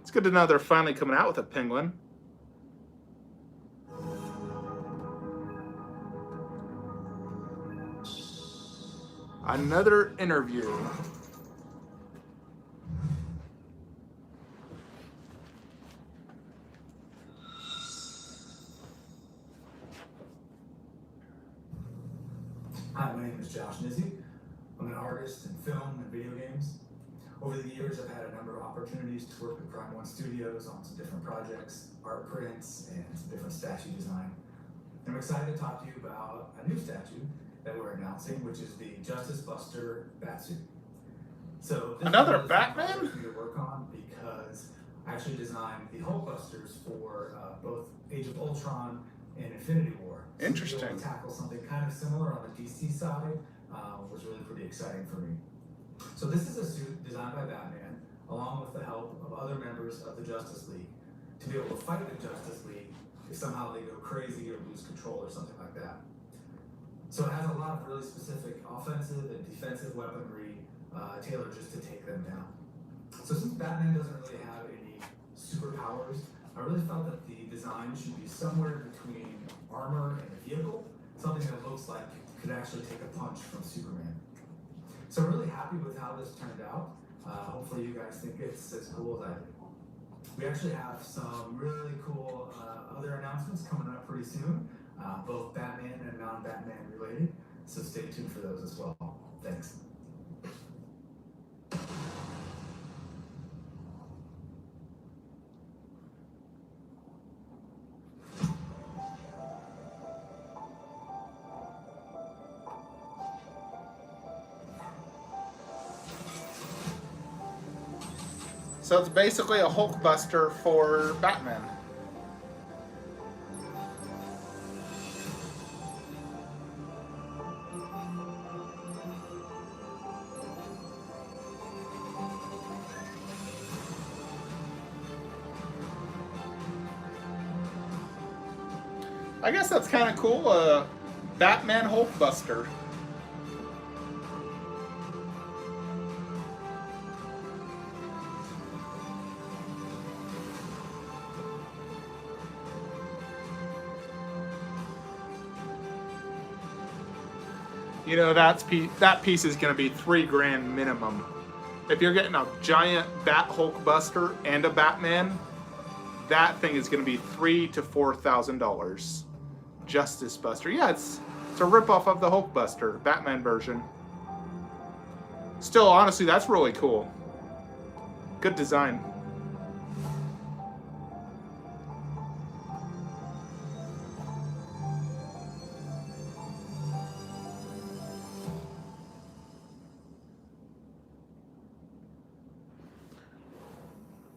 It's good to know they're finally coming out with a penguin. Another interview. Hi, my name is Josh Nizzi. I'm an artist in film and video games. Over the years, I've had a number of opportunities to work with Prime 1 Studios on some different projects, art prints, and some different statue design. I'm excited to talk to you about a new statue that we're announcing, which is the Justice Buster Batsuit. So this Another is Batman? for me to work on because I actually designed the Hulk Busters for both Age of Ultron and Infinity War. So Interesting. to be able to tackle something kind of similar on the DC side was really pretty exciting for me. So this is a suit designed by Batman, along with the help of other members of the Justice League, to be able to fight the Justice League if somehow they go crazy or lose control or something like that. So it has a lot of really specific offensive and defensive weaponry tailored just to take them down. So since Batman doesn't really have any superpowers, I really felt that the design should be somewhere between armor and a vehicle, something that looks like it could actually take a punch from Superman. So I'm really happy with how this turned out. Hopefully you guys think it's as cool as I did. We actually have some really cool other announcements coming up pretty soon, both Batman and non-Batman related, so stay tuned for those as well. Thanks. So it's basically a Hulk Buster for Batman. I guess that's kind of cool. Batman Hulk Buster. You know, that piece is going to be $3,000 minimum. If you're getting a giant Bat Hulk Buster and a Batman, that thing is going to be $3,000 to $4,000. Justice Buster, yeah, it's a ripoff of the Hulk Buster, Batman version. Still, honestly, that's really cool. Good design.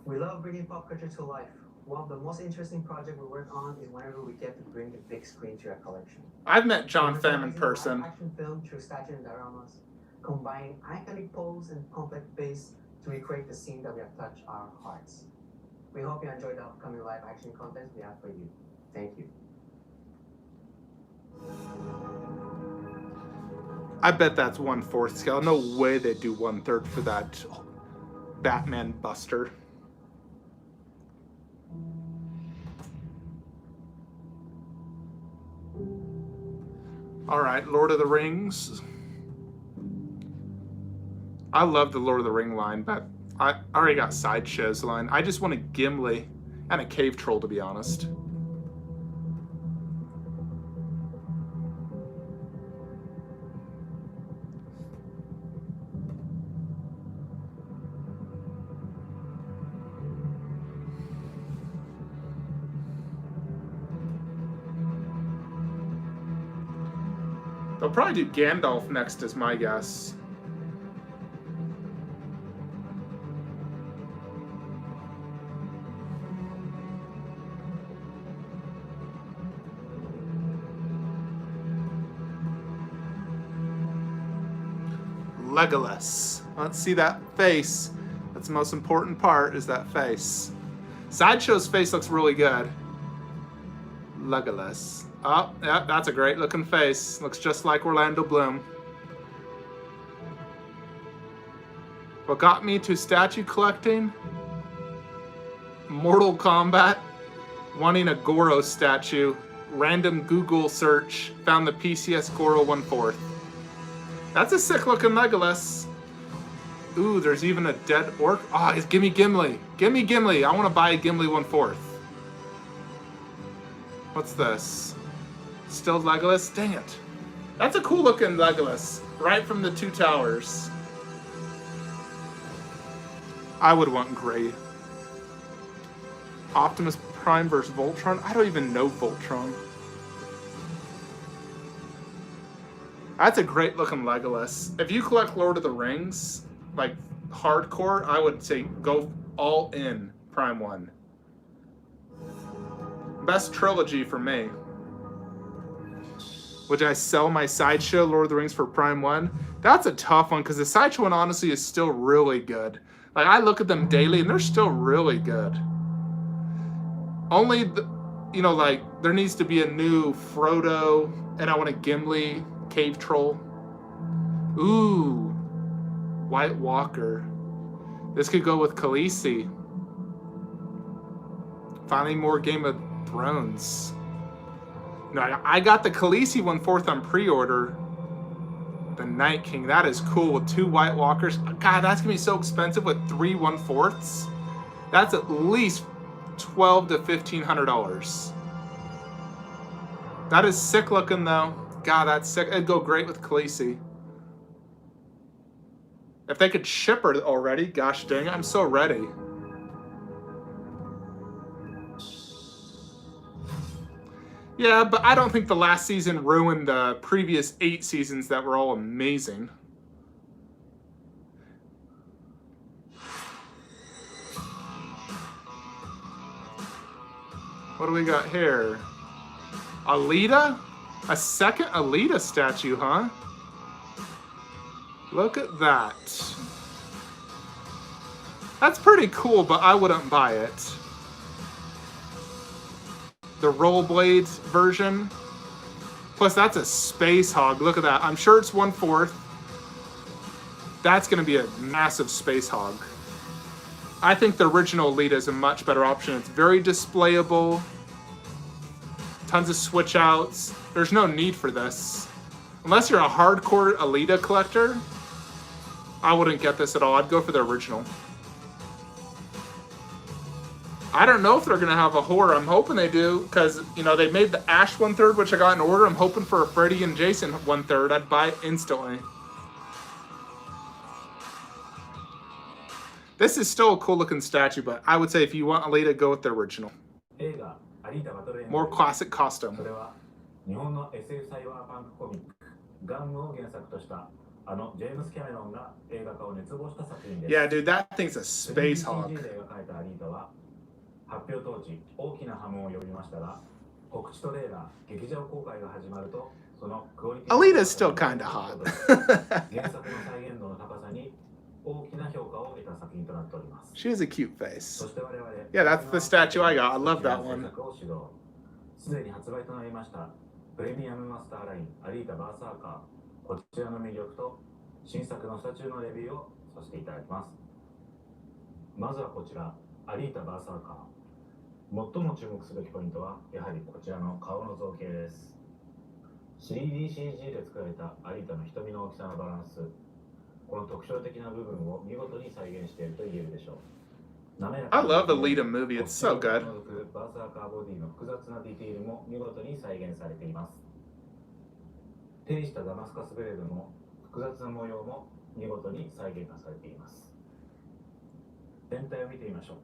We love bringing pop culture to life. One of the most interesting projects we work on is whenever we get to bring the big screen to your collection. I've met John Pham in Live person. action film through statue and dioramas, combining iconic pose and complex base to recreate the scene that we have touched our hearts. We hope you enjoy the upcoming live action content we have for you. Thank you. I bet that's 1/4 scale. No way they do 1/3 for that Batman Buster. All right, Lord of the Rings. I love the Lord of the Ring line, but I already got Sideshow's line. I just want a Gimli and a Cave Troll, to be honest. They'll probably do Gandalf next, is my guess. Legolas. Let's see that face. That's the most important part, is that face. Sideshow's face looks really good. Legolas. Oh, yeah, that's a great looking face. Looks just like Orlando Bloom. What got me to statue collecting? Mortal Kombat. Wanting a Goro statue. Random Google search. Found the PCS Goro 1/4. That's a sick looking Legolas. Ooh, there's even a dead orc. Oh, give me Gimli. Give me Gimli. I want to buy a Gimli 1/4. What's this? Still Legolas? Dang it. That's a cool looking Legolas. Right from the Two Towers. I would want gray. Optimus Prime versus Voltron? I don't even know Voltron. That's a great looking Legolas. If you collect Lord of the Rings, like hardcore, I would say go all in Prime 1. Best trilogy for me. Would I sell my Sideshow Lord of the Rings for Prime 1? That's a tough one, because the Sideshow one honestly is still really good. Like, I look at them daily and they're still really good. Only, like, there needs to be a new Frodo, and I want a Gimli Cave Troll. Ooh. White Walker. This could go with Khaleesi. Finally more Game of Thrones. No, I got the Khaleesi 1/4 on pre-order. The Night King. That is cool with 2 White Walkers. God, that's going to be so expensive with 3 1/4s. That's at least $1,200 to $1,500. That is sick looking though. God, that's sick. It'd go great with Khaleesi. If they could ship her already, gosh dang it, I'm so ready. Yeah, but I don't think the last season ruined the previous 8 seasons that were all amazing. What do we got here? Alita? A second Alita statue, huh? Look at that. That's pretty cool, but I wouldn't buy it. The Rollerblades version. Plus, that's a space hog. Look at that. I'm sure it's 1/4. That's going to be a massive space hog. I think the original Alita is a much better option. It's very displayable. Tons of switch outs. There's no need for this. Unless you're a hardcore Alita collector, I wouldn't get this at all. I'd go for the original. I don't know if they're going to have a horror. I'm hoping they do, because, they made the Ash 1/3, which I got in order. I'm hoping for a Freddy and Jason 1/3. I'd buy it instantly. This is still a cool looking statue, but I would say if you want Alita, go with the original. More classic costume. Yeah, dude, that thing's a space hog. Alita's still kind of hot. She has a cute face. Yeah, that's the statue I got. I love that one. この特徴的な部分を見事に再現していると言えるでしょう。滑ら I かな love the デザイン Lita movie. It's so オプション good. を除くバーサーカーボディの複雑なディティールも見事に再現されています。手にしたダマスカスブレードの複雑な模様も見事に再現がされています。全体を見てみましょう。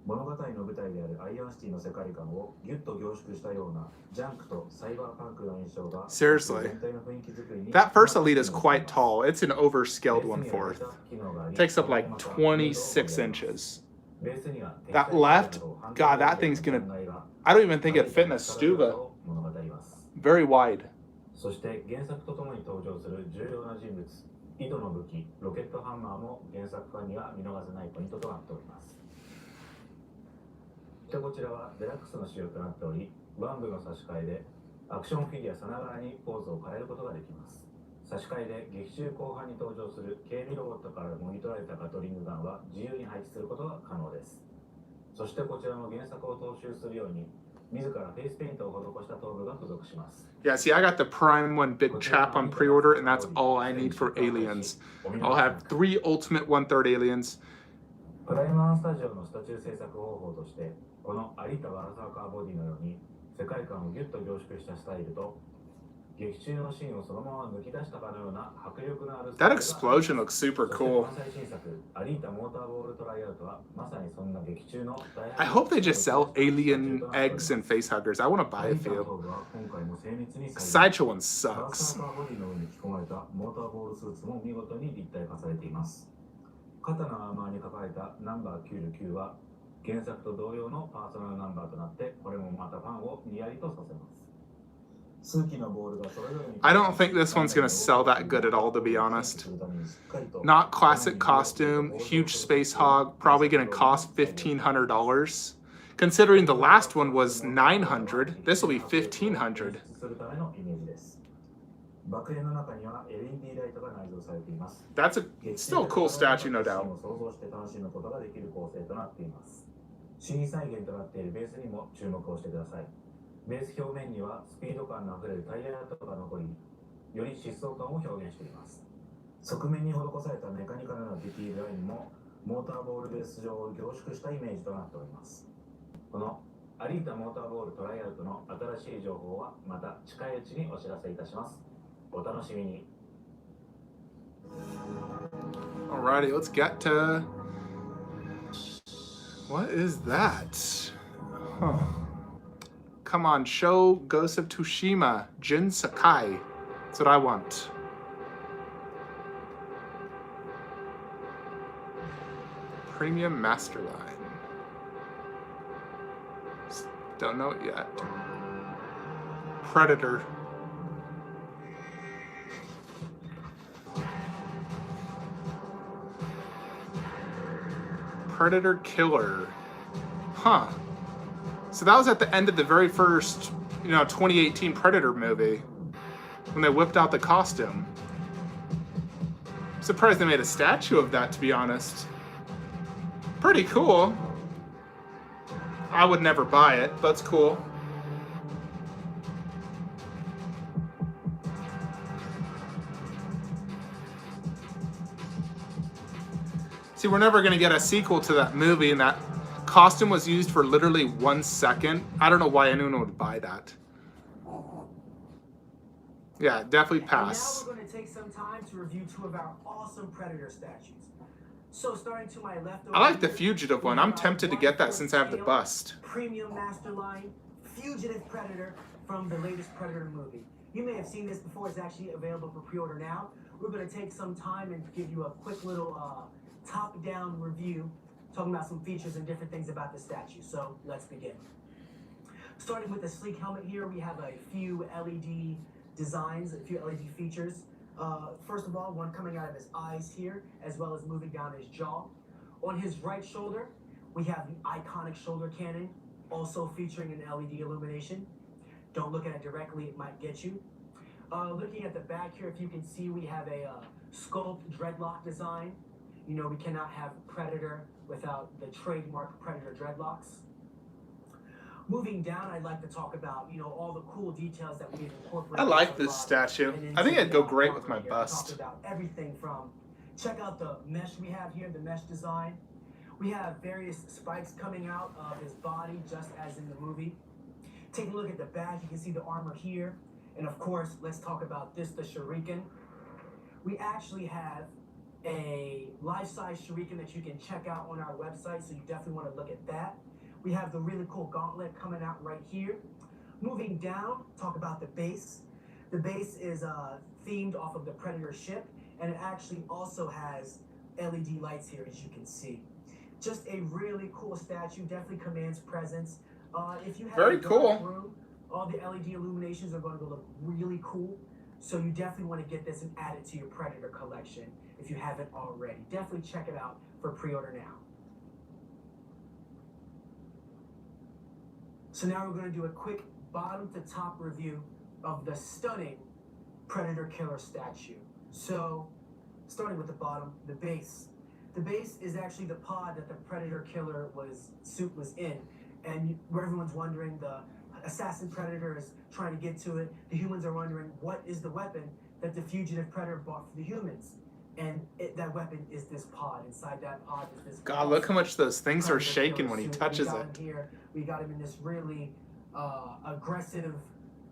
物語の舞台であるアイアンシティの世界観をギュッと凝縮したようなジャンクとサイバーパンクの印象が Seriously. 全体の雰囲気作りに That first Elite is quite tall. It's an overscaled 1/4. Takes up like 26 inches. That left, God, that thing's gonna. I don't even think it'd fit in a Stuba. Very wide. そして原作とともに登場する重要な人物、井戸の武器、ロケットハンマーも原作ファンには見逃せないポイントとなっております。でこちらはデラックスの仕様となっており、ワン部の差し替えでアクションフィギュアさながらにポーズを変えることができます。差し替えで劇中後半に登場する警備ロボットからもぎ取られたガトリングガンは自由に配置することが可能です。そしてこちらも原作を踏襲するように自らフェイスペイントを施した頭部が付属します。 Yeah, see, I got the Prime one big chap on pre-order, and that's all I need for aliens. I'll have 3 Ultimate 1/3 aliens. プライマースタジオのスタチュー制作方法として、このアリータ・バラサーカーボディのように世界観をギュッと凝縮したスタイルと劇中のシーンをそのまま抜き出したかのような迫力のある That explosion looks super cool. 最新作アリータ・モーターボールトライアウトはまさにそんな劇中の I hope they just sell alien eggs and face huggers. I want to buy a few. Sideshow one バー sucks. サーカーボディの上に着込まれたモーターボールスーツも見事に立体化されています。肩のアーマーに書かれたナンバー99は原作と同様のパーソナルナンバーとなって、これもまたファンをニヤリとさせます。数奇なボールがそれぞれに I don't think this one's gonna sell that good at all, to be honest. Not classic costume, huge space hog, probably gonna cost $1,500. Considering the last one was $900, this will be $1,500. 爆炎の中には LED ライトが内蔵されています。 That's a still a cool statue, no doubt. 想像して楽しむことができる構成となっています。新再現となっているベースにも注目をしてください。ベース表面にはスピード感のあふれるタイヤ跡が残り、より疾走感を表現しています。側面に施されたメカニカルなディティールラインもモーターボールベース上を凝縮したイメージとなっております。このアリータモーターボールトライアウトの新しい情報はまた近いうちにお知らせいたします。お楽しみに。Alrighty, let's get to. What is that? Huh. Come on, show Ghost of Tsushima, Jin Sakai. That's what I want. Premium Master Line. Don't know it yet. Predator. Predator Killer. Huh. So that was at the end of the very first, 2018 Predator movie. When they whipped out the costume. I'm surprised they made a statue of that, to be honest. Pretty cool. I would never buy it, but it's cool. See, we're never going to get a sequel to that movie, and that costume was used for literally 1 second. I don't know why anyone would buy that. Yeah, definitely pass. And now we're going to take some time to review 2 of our awesome Predator statues. So starting to my left, I like the Fugitive one. I'm tempted to get that since I have the bust. Premium Master Line Fugitive Predator from the latest Predator movie. You may have seen this before. It's actually available for pre-order now. We're going to take some time and give you a quick little top-down review, talking about some features and different things about the statue. So let's begin. Starting with the sleek helmet here, we have a few LED designs, a few LED features. First of all, one coming out of his eyes here, as well as moving down his jaw. On his right shoulder, we have the iconic shoulder cannon, also featuring an LED illumination. Don't look at it directly, it might get you. Looking at the back here, if you can see, we have a sculpt dreadlock design. We cannot have Predator without the trademark Predator dreadlocks. Moving down, I'd like to talk about, all the cool details that we've incorporated. I like into this the statue. and I think into it'd go the great armor with my here. bust. Talk about everything from, check out the mesh we have here, the mesh design. We have various spikes coming out of his body, just as in the movie. Take a look at the back, you can see the armor here. And of course, let's talk about this, the shuriken. We actually have a life-size shuriken that you can check out on our website, so you definitely want to look at that. We have the really cool gauntlet coming out right here. Moving down, talk about the base. The base is themed off of the Predator ship, and it actually also has LED lights here, as you can see. Just a really cool statue, definitely commands presence. If you have Very a dark cool. room, all the LED illuminations are going to look really cool. So you definitely want to get this and add it to your Predator collection if you haven't already. Definitely check it out for pre-order now. So now we're going to do a quick bottom to top review of the stunning Predator Killer statue. So, starting with the bottom, the base. The base is actually the pod that the Predator Killer suit was in. And where everyone's wondering, the assassin Predator is trying to get to it. The humans are wondering, what is the weapon that the fugitive Predator bought for the humans? And that weapon is this pod. Inside that pod is this. God, look how much those things are Predator shaking Killer when he suit. touches We got it. him here. We got him in this really aggressive,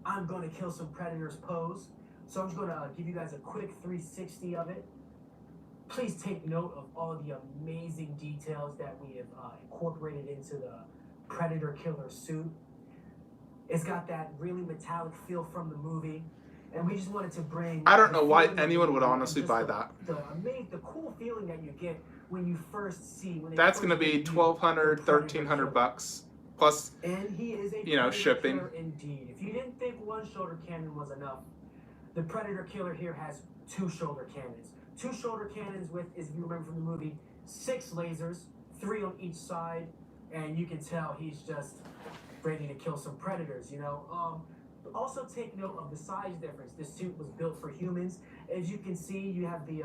I'm going to kill some predators pose. So I'm just going to give you guys a quick 360 of it. Please take note of all the amazing details that we have incorporated into the Predator Killer suit. It's got that really metallic feel from the movie. And we just wanted to bring... I don't know the why feeling of anyone the would movie, honestly just buy that. The cool feeling that you get when you first see... That's going to be $1,200, $1,300 bucks. Plus, and he is a Predator shipping. Killer indeed. If you didn't think one shoulder cannon was enough, the Predator Killer here has 2 shoulder cannons. 2 shoulder cannons with, as you remember from the movie, 6 lasers, 3 on each side, and you can tell he's just ready to kill some predators, Also take note of the size difference. This suit was built for humans. As you can see, you have the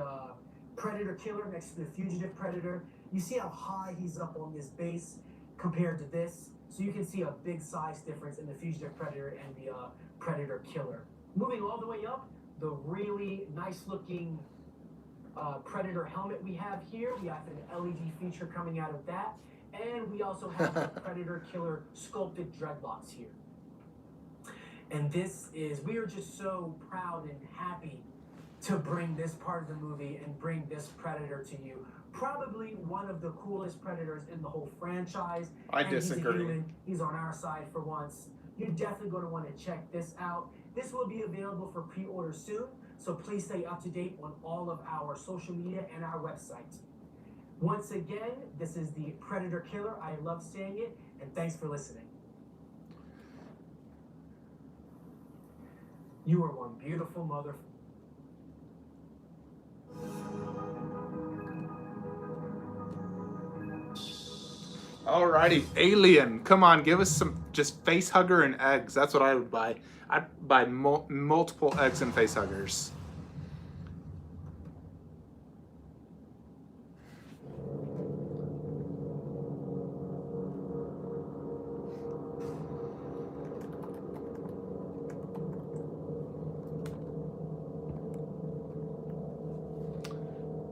Predator Killer next to the Fugitive Predator. You see how high he's up on this base compared to this. So you can see a big size difference in the Fugitive Predator and the Predator Killer. Moving all the way up, the really nice looking Predator helmet we have here. We have an LED feature coming out of that. And we also have the Predator Killer sculpted dreadlocks here. And we are just so proud and happy to bring this part of the movie and bring this Predator to you. Probably one of the coolest Predators in the whole franchise. I and disagree. He's a human. He's on our side for once. You're definitely going to want to check this out. This will be available for pre-order soon, so please stay up to date on all of our social media and our website. Once again, this is the Predator Killer. I love saying it, and thanks for listening. You are one beautiful mother. Alrighty, Alien. Come on, give us some just face hugger and eggs. That's what I would buy. I'd buy multiple eggs and face huggers.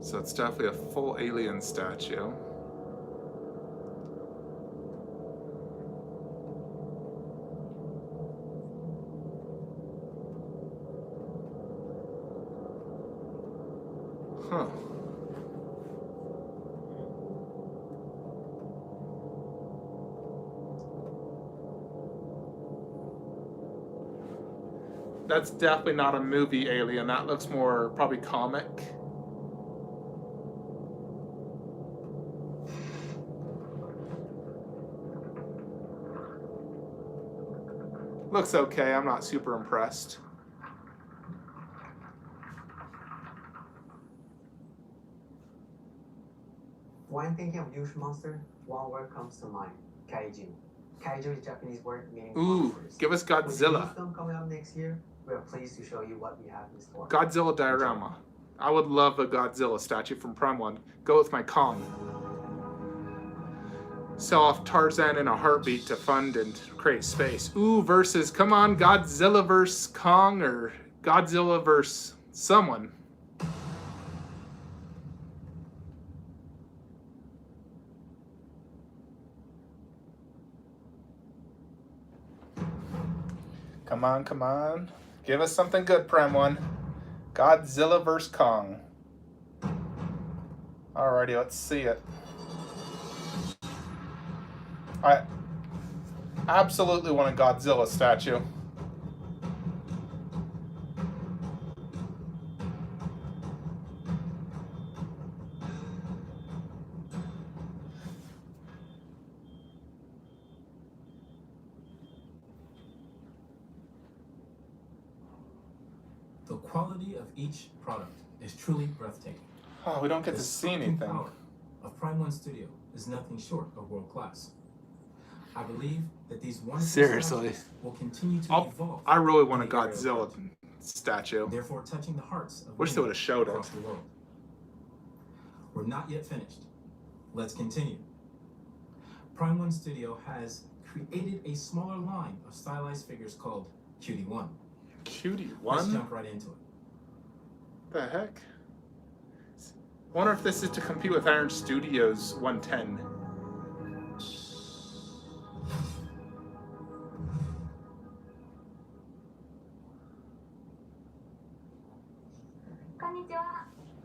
So it's definitely a full alien statue. Huh. That's definitely not a movie alien. That looks more probably comic. Looks okay. I'm not super impressed. When thinking of huge monster, one word comes to mind: kaiju. Kaiju is Japanese word meaning Ooh, monsters. give us With the Godzilla. new film coming up next year, we are pleased to show you what we have in store. Godzilla diorama. I would love a Godzilla statue from Prime 1. Go with my Kong. Sell off Tarzan in a heartbeat to fund and create space. Ooh, versus, come on, Godzilla versus Kong or Godzilla versus someone. Come on, come on. Give us something good, Prime 1. Godzilla vs. Kong. Alrighty, let's see it. I absolutely want a Godzilla statue. The quality of each product is truly breathtaking. Oh, we don't get The to see sculpting anything. power of Prime 1 Studio is nothing short of world class. I believe that these wonderful Seriously. statues will continue to evolve. I really want a in the area of Godzilla art, statue. therefore touching the hearts of Wish they many would've showed it. across the world. We're not yet finished. Let's continue. Prime 1 Studio has created a smaller line of stylized figures called Cutie 1. Cutie Let's 1? jump right into it. The heck? Wonder if this is to compete with Iron Studios 110.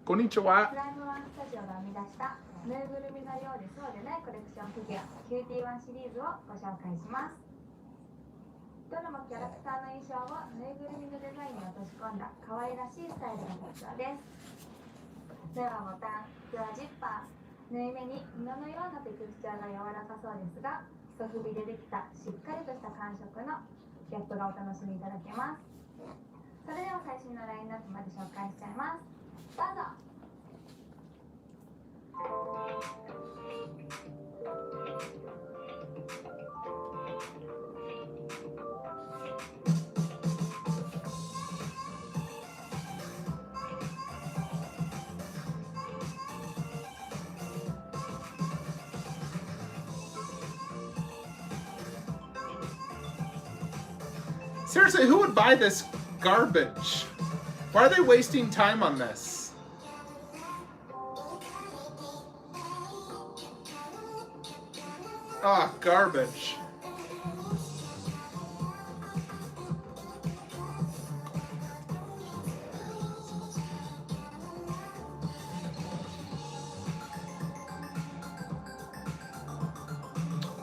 Konnichiwa. プライムワンスタジオが生み出したぬいぐるみのようでそうでないコレクションフィギュアキューティー1シリーズをご紹介します。どれもキャラクターの衣装をぬいぐるみのデザインに落とし込んだ可愛らしいスタイルが特徴です。目はボタン、口はジッパー、縫い目に布のようなテクスチャーが柔らかそうですが、一筆でできたしっかりとした感触のギャップがお楽しみいただけます。それでは最新のラインナップまで紹介しちゃいます。どうぞ。Seriously, who would buy this garbage? Why are they wasting time on this? Ah, garbage.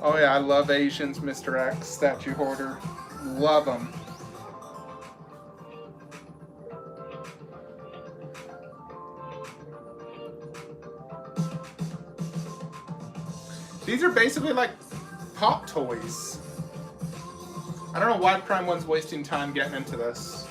Oh yeah, I love Asians, Mr. X, statue hoarder. Love them. These are basically like pop toys. I don't know why Prime 1's wasting time getting into this.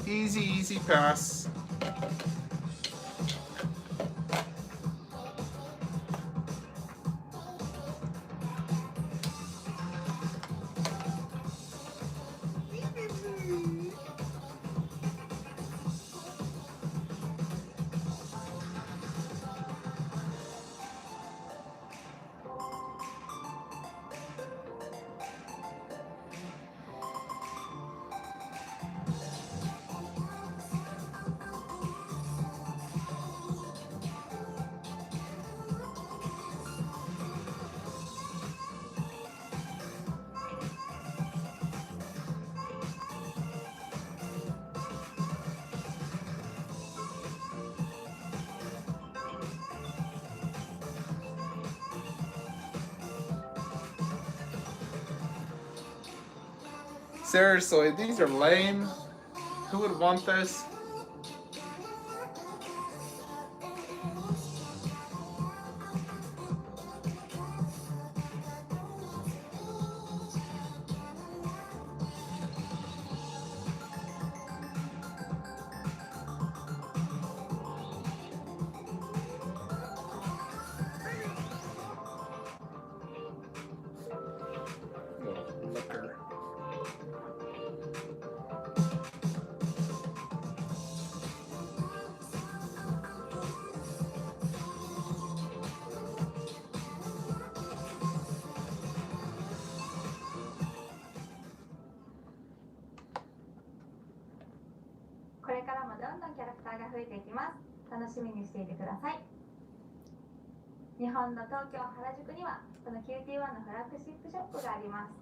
Easy, easy pass. Seriously, these are lame. Who would want this? 売が増えていきます。楽しみにしていてください。日本の東京原宿にはこのキューティーワンのフラッグシップショップがあります。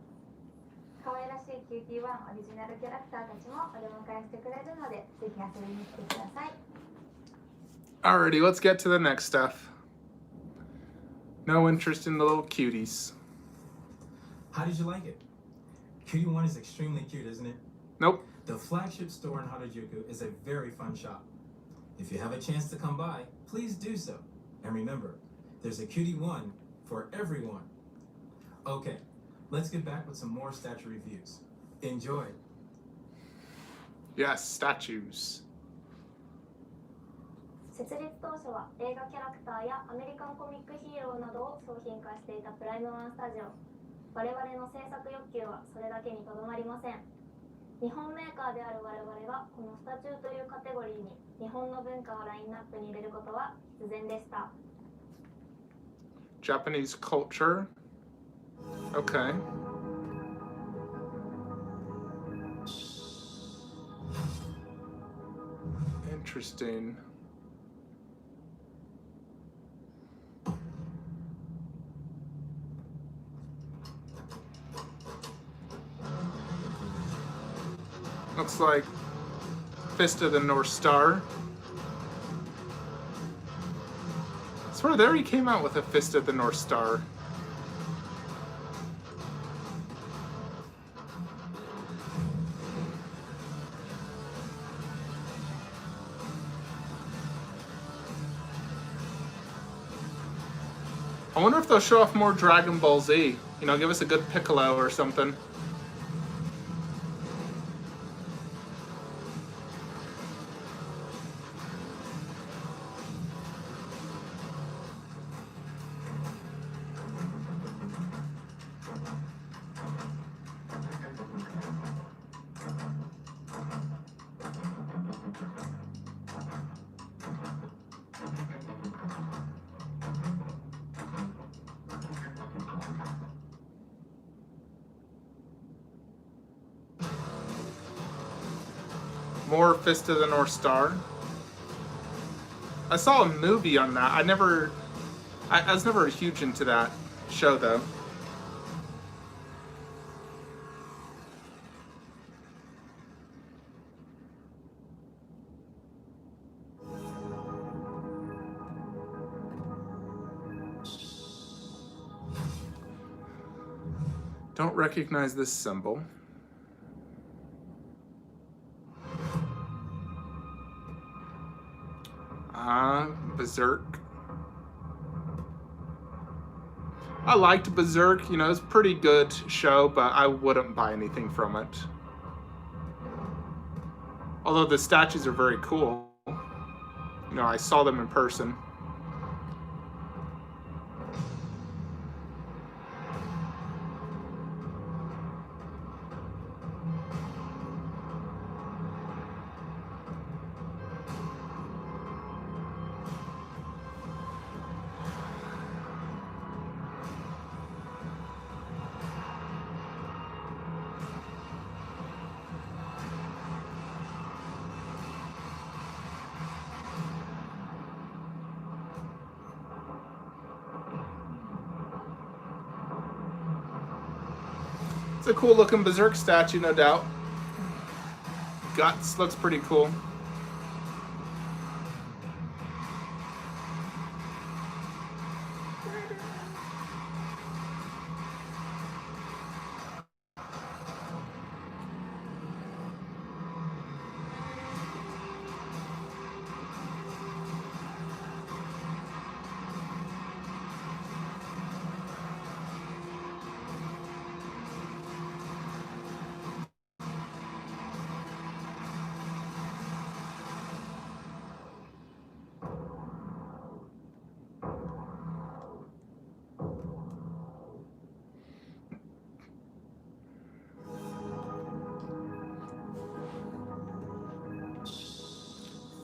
可愛らしいキューティーワンオリジナルキャラクターたちもお出迎えしてくれるので、ぜひ遊びに来てください。Alrighty, let's get to the next stuff. No interest in the little cuties. How did you like it? Cutie One is extremely cute, isn't it? Nope. The flagship store in Harajuku is a very fun shop. If you have a chance to come by, please do so. And remember, there's a Cutie One for everyone. Okay, let's get back with some more statue reviews. Enjoy. Yes, statues. 設立当初は映画キャラクターやアメリカンコミックヒーローなどを商品化していたプライムワンスタジオ。我々の制作欲求はそれだけにとどまりません。日本メーカーである我々がこのスタチューというカテゴリーに日本の文化をラインナップに入れることは必然でした。Japanese culture. Okay. Interesting. Looks like Fist of the North Star. I swear there he came out with a Fist of the North Star. I wonder if they'll show off more Dragon Ball Z. You know, give us a good Piccolo or something. More Fist of the North Star. I saw a movie on that. I was never huge into that show though. Don't recognize this symbol. Berserk. I liked Berserk, you know, it's a pretty good show, but I wouldn't buy anything from it. Although the statues are very cool. You know, I saw them in person. It's a cool looking Berserk statue, no doubt. Guts looks pretty cool.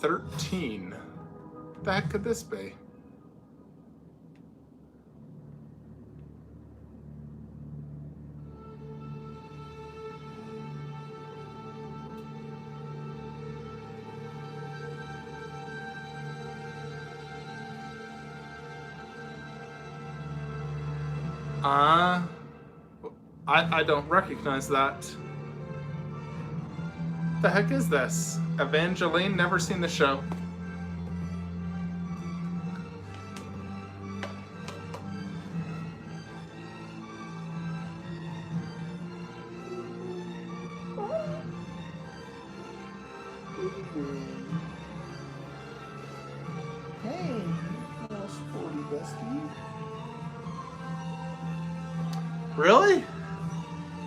$13. What the heck could this be? I don't recognize that. The heck is this? Evangeline? Never seen the show. Hey, little sporty bestie. Really?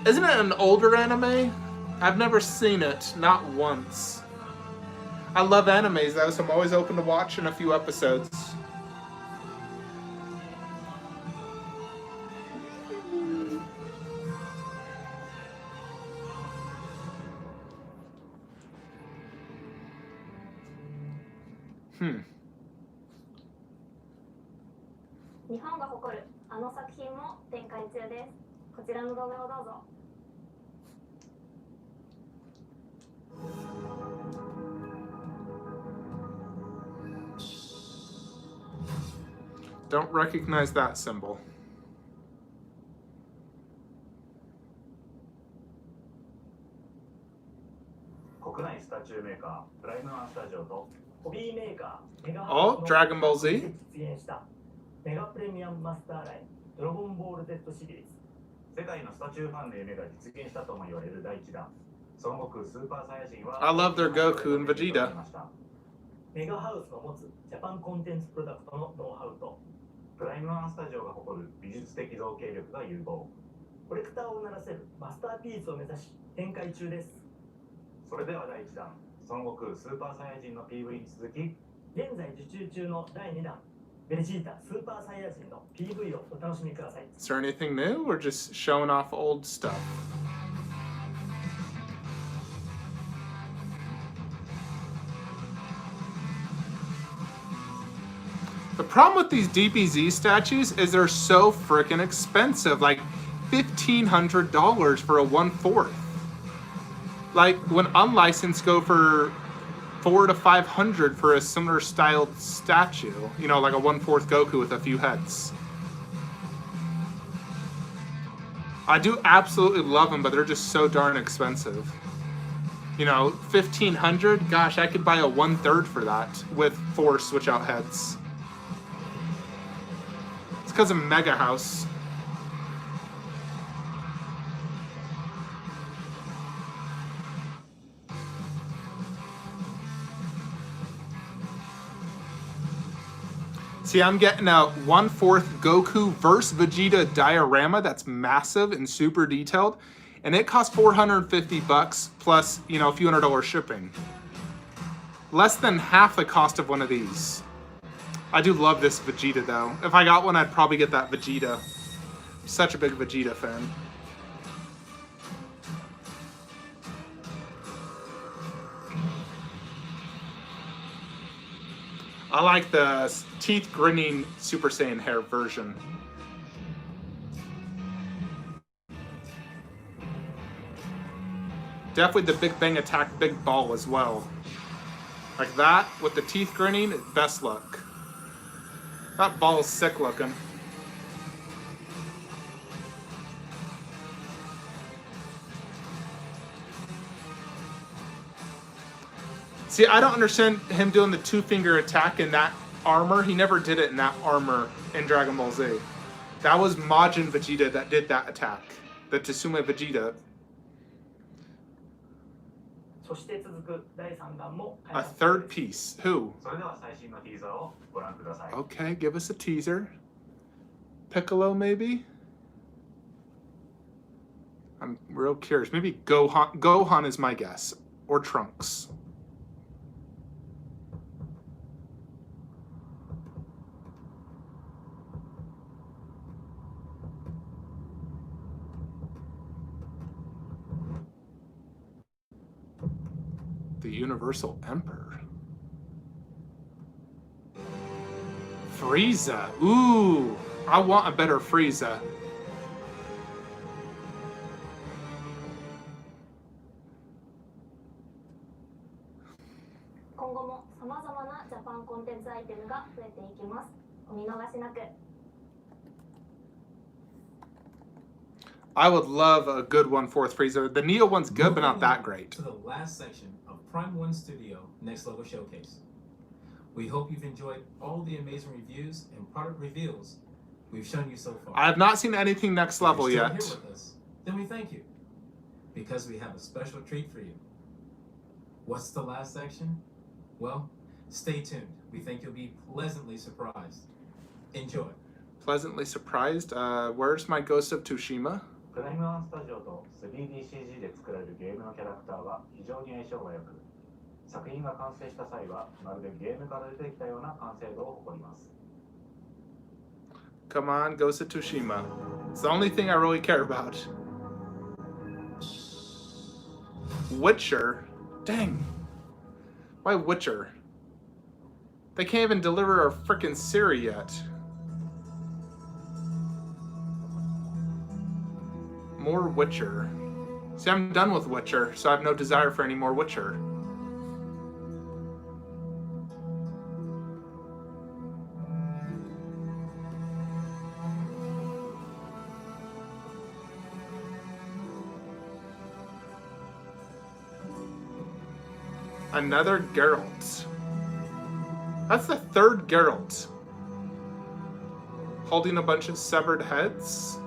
Isn't it an older anime? I've never seen it, not once. I love animes though, so I'm always open to watching a few episodes. Hmm. 日本が誇るあの作品も展開中です。こちらの動画をどうぞ。Don't recognize that symbol. 国内スタチューメーカープライムワンスタジオとホビーメーカーメガ Oh, Dragon Ball Z. 実現したメガプレミアムマスターラインドラゴンボール Z シリーズ世界のスタチューファンの夢が実現したとも言われる第一弾孫悟空スーパーサイヤ人は I love their Goku and Vegeta. メガハウスの持つジャパンコンテンツプロダクトのノウハウとプライムワンスタジオが誇る美術的造形力が融合コレクターをうならせるマスターピースを目指し展開中ですそれでは第1弾孫悟空スーパーサイヤ人の PV に続き現在受注中の第2弾ベジータスーパーサイヤ人の PV をお楽しみください Is there anything new or just showing off old stuff? The problem with these DBZ statues is they're so freaking expensive, like $1,500 for a 1/4. Like when unlicensed go for $400 to $500 for a similar styled statue, you know, like a 1/4 Goku with a few heads. I do absolutely love them, but they're just so darn expensive. You know, $1,500, gosh, I could buy a 1/3 for that with 4 switch out heads. It's because of Mega House. See, I'm getting a 1/4 Goku vs. Vegeta diorama that's massive and super detailed, and it costs $450 plus, you know, a few $100 shipping. Less than half the cost of one of these. I do love this Vegeta though. If I got one, I'd probably get that Vegeta. I'm such a big Vegeta fan. I like the teeth grinning Super Saiyan hair version. Definitely the Big Bang Attack Big Ball as well. Like that with the teeth grinning, best look. That ball is sick looking. See, I don't understand him doing the 2-finger attack in that armor. He never did it in that armor in Dragon Ball Z. That was Majin Vegeta that did that attack. The Tsume Vegeta. A third piece. Who? Okay, give us a teaser. Piccolo, maybe? I'm real curious. Maybe Gohan. Gohan is my guess. Or Trunks. The Universal Emperor. Frieza. Ooh, I want a better Frieza. Frieza. 様々なジャパンコンテンツアイテムが増えていきます。お見逃しなく。I would love a good 1/4 Frieza. The Neo one's good, but not that great. To the last section of Prime 1 Studio Next Level Showcase. We hope you've enjoyed all the amazing reviews and product reveals we've shown you so far. I have not seen anything next level If you're yet. still here with us, then we thank you, because we have a special treat for you. What's the last section? Well, stay tuned. We think you'll be pleasantly surprised. Enjoy. Pleasantly surprised. Where's my Ghost of Tsushima? プライムワンスタジオと 3DCG で作られるゲームのキャラクターは非常に相性が良く、作品が完成した際はまるでゲームから出てきたような完成度を誇ります。 Come on, Ghost of Tsushima. It's the only thing I really care about. Witcher? Dang. Why Witcher? They can't even deliver our frickin' Siri yet. More Witcher. See, I'm done with Witcher, so I have no desire for any more Witcher. Another Geralt. That's the third Geralt. Holding a bunch of severed heads.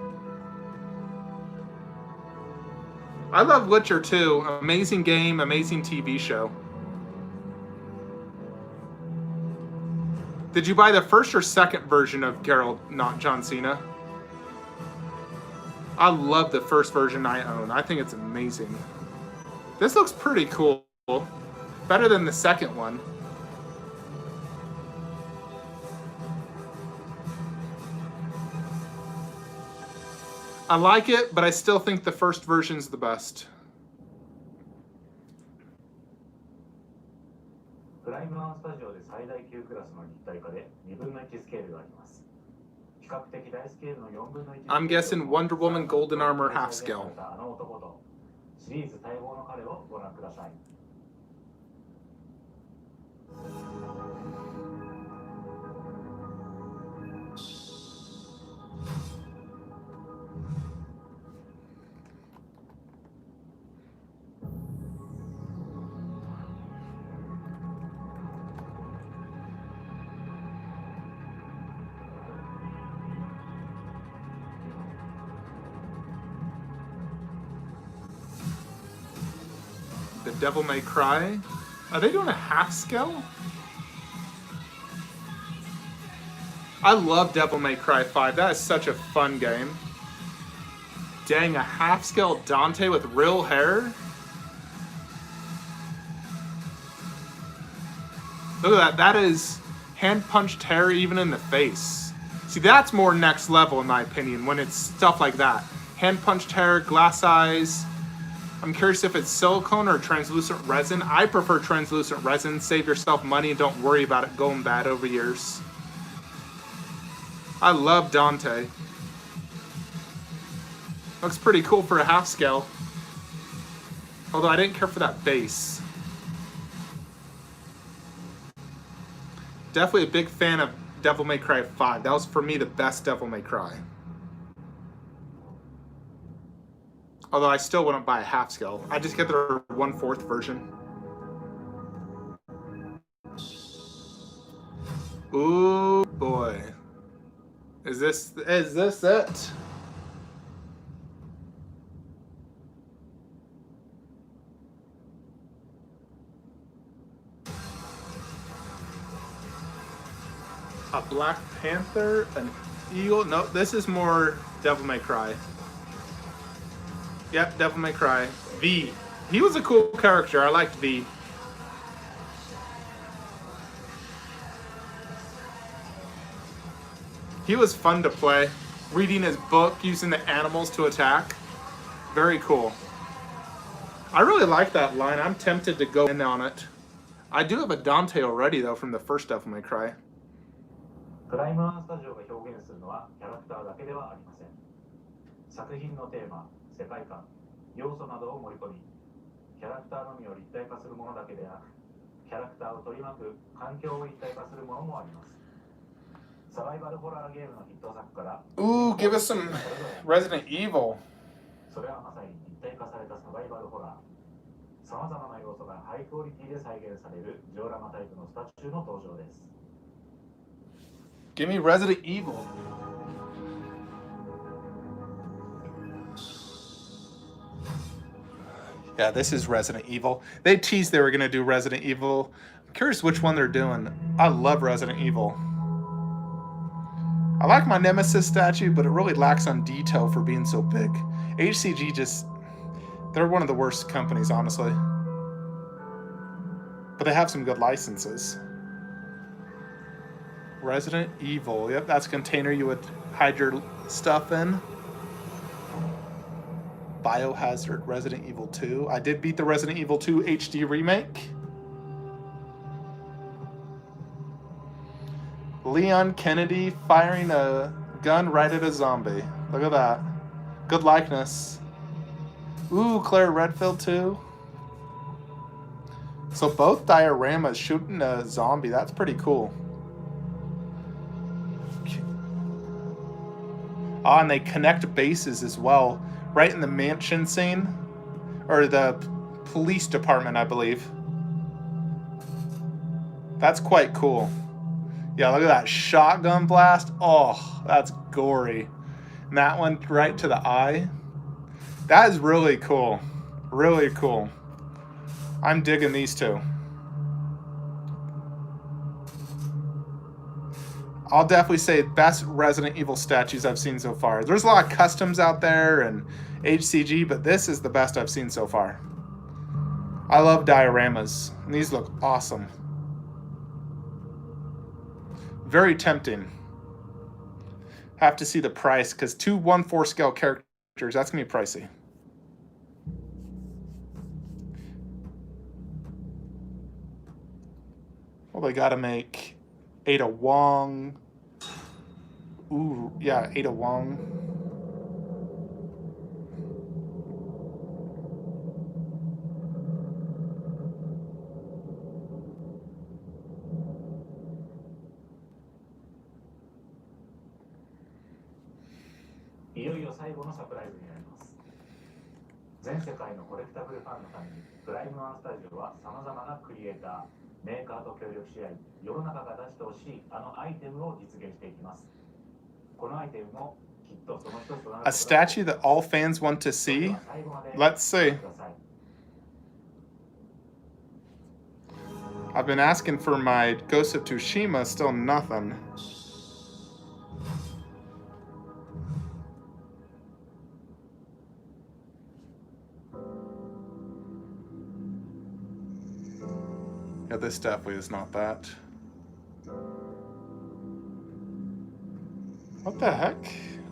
I love Witcher 2. Amazing game, amazing TV show. Did you buy the first or second version of Geralt, not John Cena? I love the first version I own. I think it's amazing. This looks pretty cool. Better than the second one. I like it, but I still think the first version's the best. プライムワンスタジオで最大級クラスの立体化で2分の1スケールがあります。比較的大スケールの4分の1 I'm guessing Wonder Woman Golden Armor half scale. あの男とシリーズ待望の彼をご覧ください。The Devil May Cry. Are they doing a half scale? I love Devil May Cry 5. That is such a fun game. Dang, a half scale Dante with real hair? Look at that. That is hand punched hair even in the face. See, that's more next level in my opinion when it's stuff like that. Hand punched hair, glass eyes. I'm curious if it's silicone or translucent resin. I prefer translucent resin. Save yourself money and don't worry about it going bad over years. I love Dante. Looks pretty cool for a half scale. Although I didn't care for that base. Definitely a big fan of Devil May Cry 5. That was for me the best Devil May Cry. Although I still wouldn't buy a half scale. I just get the 1/4 version. Ooh boy. Is this it? A Black Panther, an eagle. No, this is more Devil May Cry. Yep, Devil May Cry. V. He was a cool character. I liked V. He was fun to play. Reading his book, using the animals to attack. Very cool. I really like that line. I'm tempted to go in on it. I do have a Dante already, though, from the first Devil May Cry. プライムワンスタジオが表現するのはキャラクターだけではありません。作品のテーマ、世界観、要素などを盛り込み、キャラクターのみを立体化するものだけでなく、キャラクターを取り巻く環境を一体化するものもあります。サバイバルホラーゲームのヒット作から、Ooh, give us some Resident Evil. それはまさに一体化されたサバイバルホラー。さまざまな要素がハイクオリティで再現されるジオラマタイプのスタチューの登場です。Give me Resident Evil. Yeah, this is Resident Evil. They teased they were going to do Resident Evil. I'm curious which one they're doing. I love Resident Evil. I like my Nemesis statue, but it really lacks on detail for being so big. HCG just... They're one of the worst companies, honestly. But they have some good licenses. Resident Evil. Yep, that's a container you would hide your stuff in. Biohazard, Resident Evil 2. I did beat the Resident Evil 2 HD remake. Leon Kennedy firing a gun right at a zombie. Look at that. Good likeness. Ooh, Claire Redfield too. So both dioramas shooting a zombie. That's pretty cool. Oh, and they connect bases as well. Right in the mansion scene. Or the police department, I believe. That's quite cool. Yeah, look at that shotgun blast. Oh, that's gory. And that one right to the eye. That is really cool. Really cool. I'm digging these two. I'll definitely say best Resident Evil statues I've seen so far. There's a lot of customs out there and HCG, but this is the best I've seen so far. I love dioramas, and these look awesome. Very tempting. Have to see the price, because 2 1/4 scale characters, that's going to be pricey. Well, they got to make Ada Wong. Ooh, yeah, Ada Wong.いよいよ最後のサプライズになります。全世界のコレクタブルファンのためにプライムワンスタジオはさまざまなクリエイター、メーカーと協力し合い、世の中が出してほしいあのアイテムを実現していきます。このアイテムもきっとその一つとなる。 A statue that all fans want to see? Let's see. I've been asking for my Ghost of Tsushima, still nothing. Yeah, this definitely is not that. What the heck?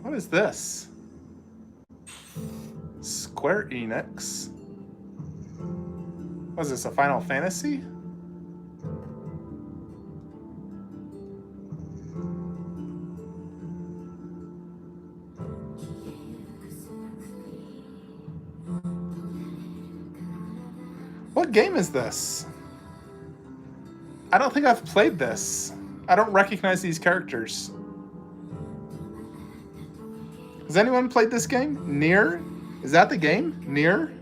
What is this? Square Enix? Was this a Final Fantasy? What game is this? I don't think I've played this. I don't recognize these characters. Has anyone played this game? Nier? Is that the game? Nier?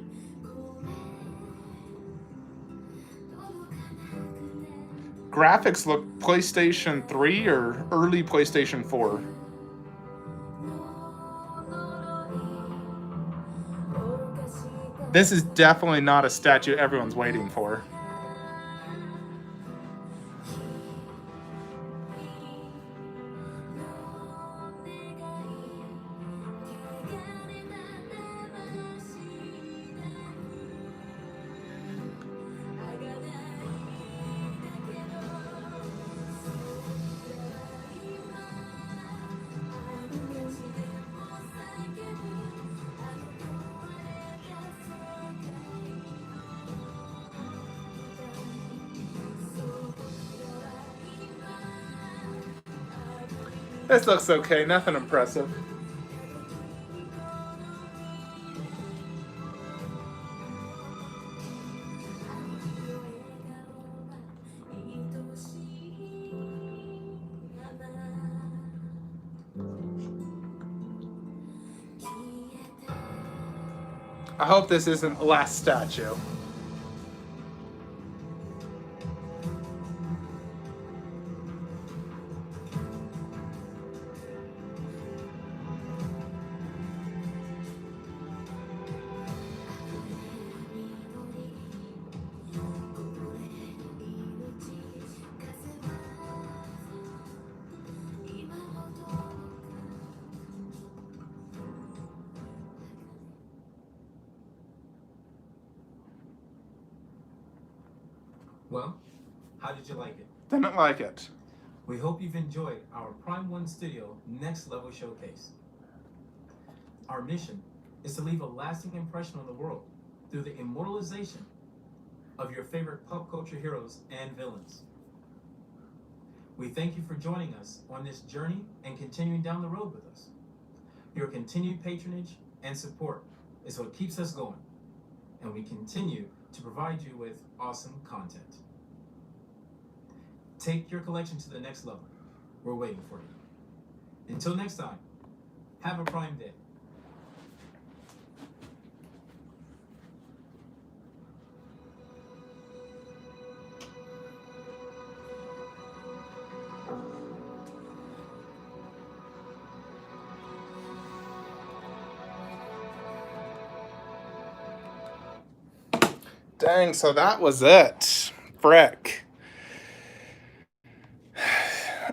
Graphics look PlayStation 3 or early PlayStation 4. This is definitely not a statue everyone's waiting for. This looks okay, nothing impressive. I hope this isn't the last statue. Well, how did you like it? Didn't like it. We hope you've enjoyed our Prime 1 Studio Next Level Showcase. Our mission is to leave a lasting impression on the world through the immortalization of your favorite pop culture heroes and villains. We thank you for joining us on this journey and continuing down the road with us. Your continued patronage and support is what keeps us going, and we continue to provide you with awesome content. Take your collection to the next level. We're waiting for you. Until next time, have a Prime Day. Dang, so that was it. Frick.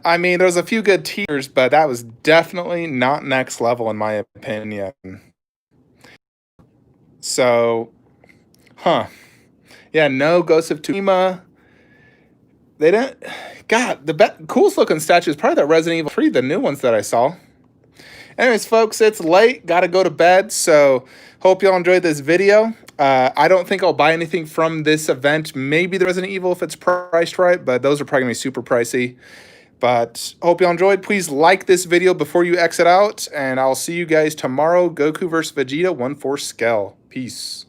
I mean, there's a few good teasers, but that was definitely not next level in my opinion. So, yeah, no Ghost of Tsushima. They didn't. God, the coolest looking statue is probably that Resident Evil 3, the new ones that I saw. Anyways, folks, it's late. Got to go to bed. So, hope y'all enjoyed this video. I don't think I'll buy anything from this event. Maybe the Resident Evil if it's priced right, but those are probably going to be super pricey. But hope y'all enjoyed. Please like this video before you exit out, and I'll see you guys tomorrow. Goku vs. Vegeta 1/4 scale. Peace.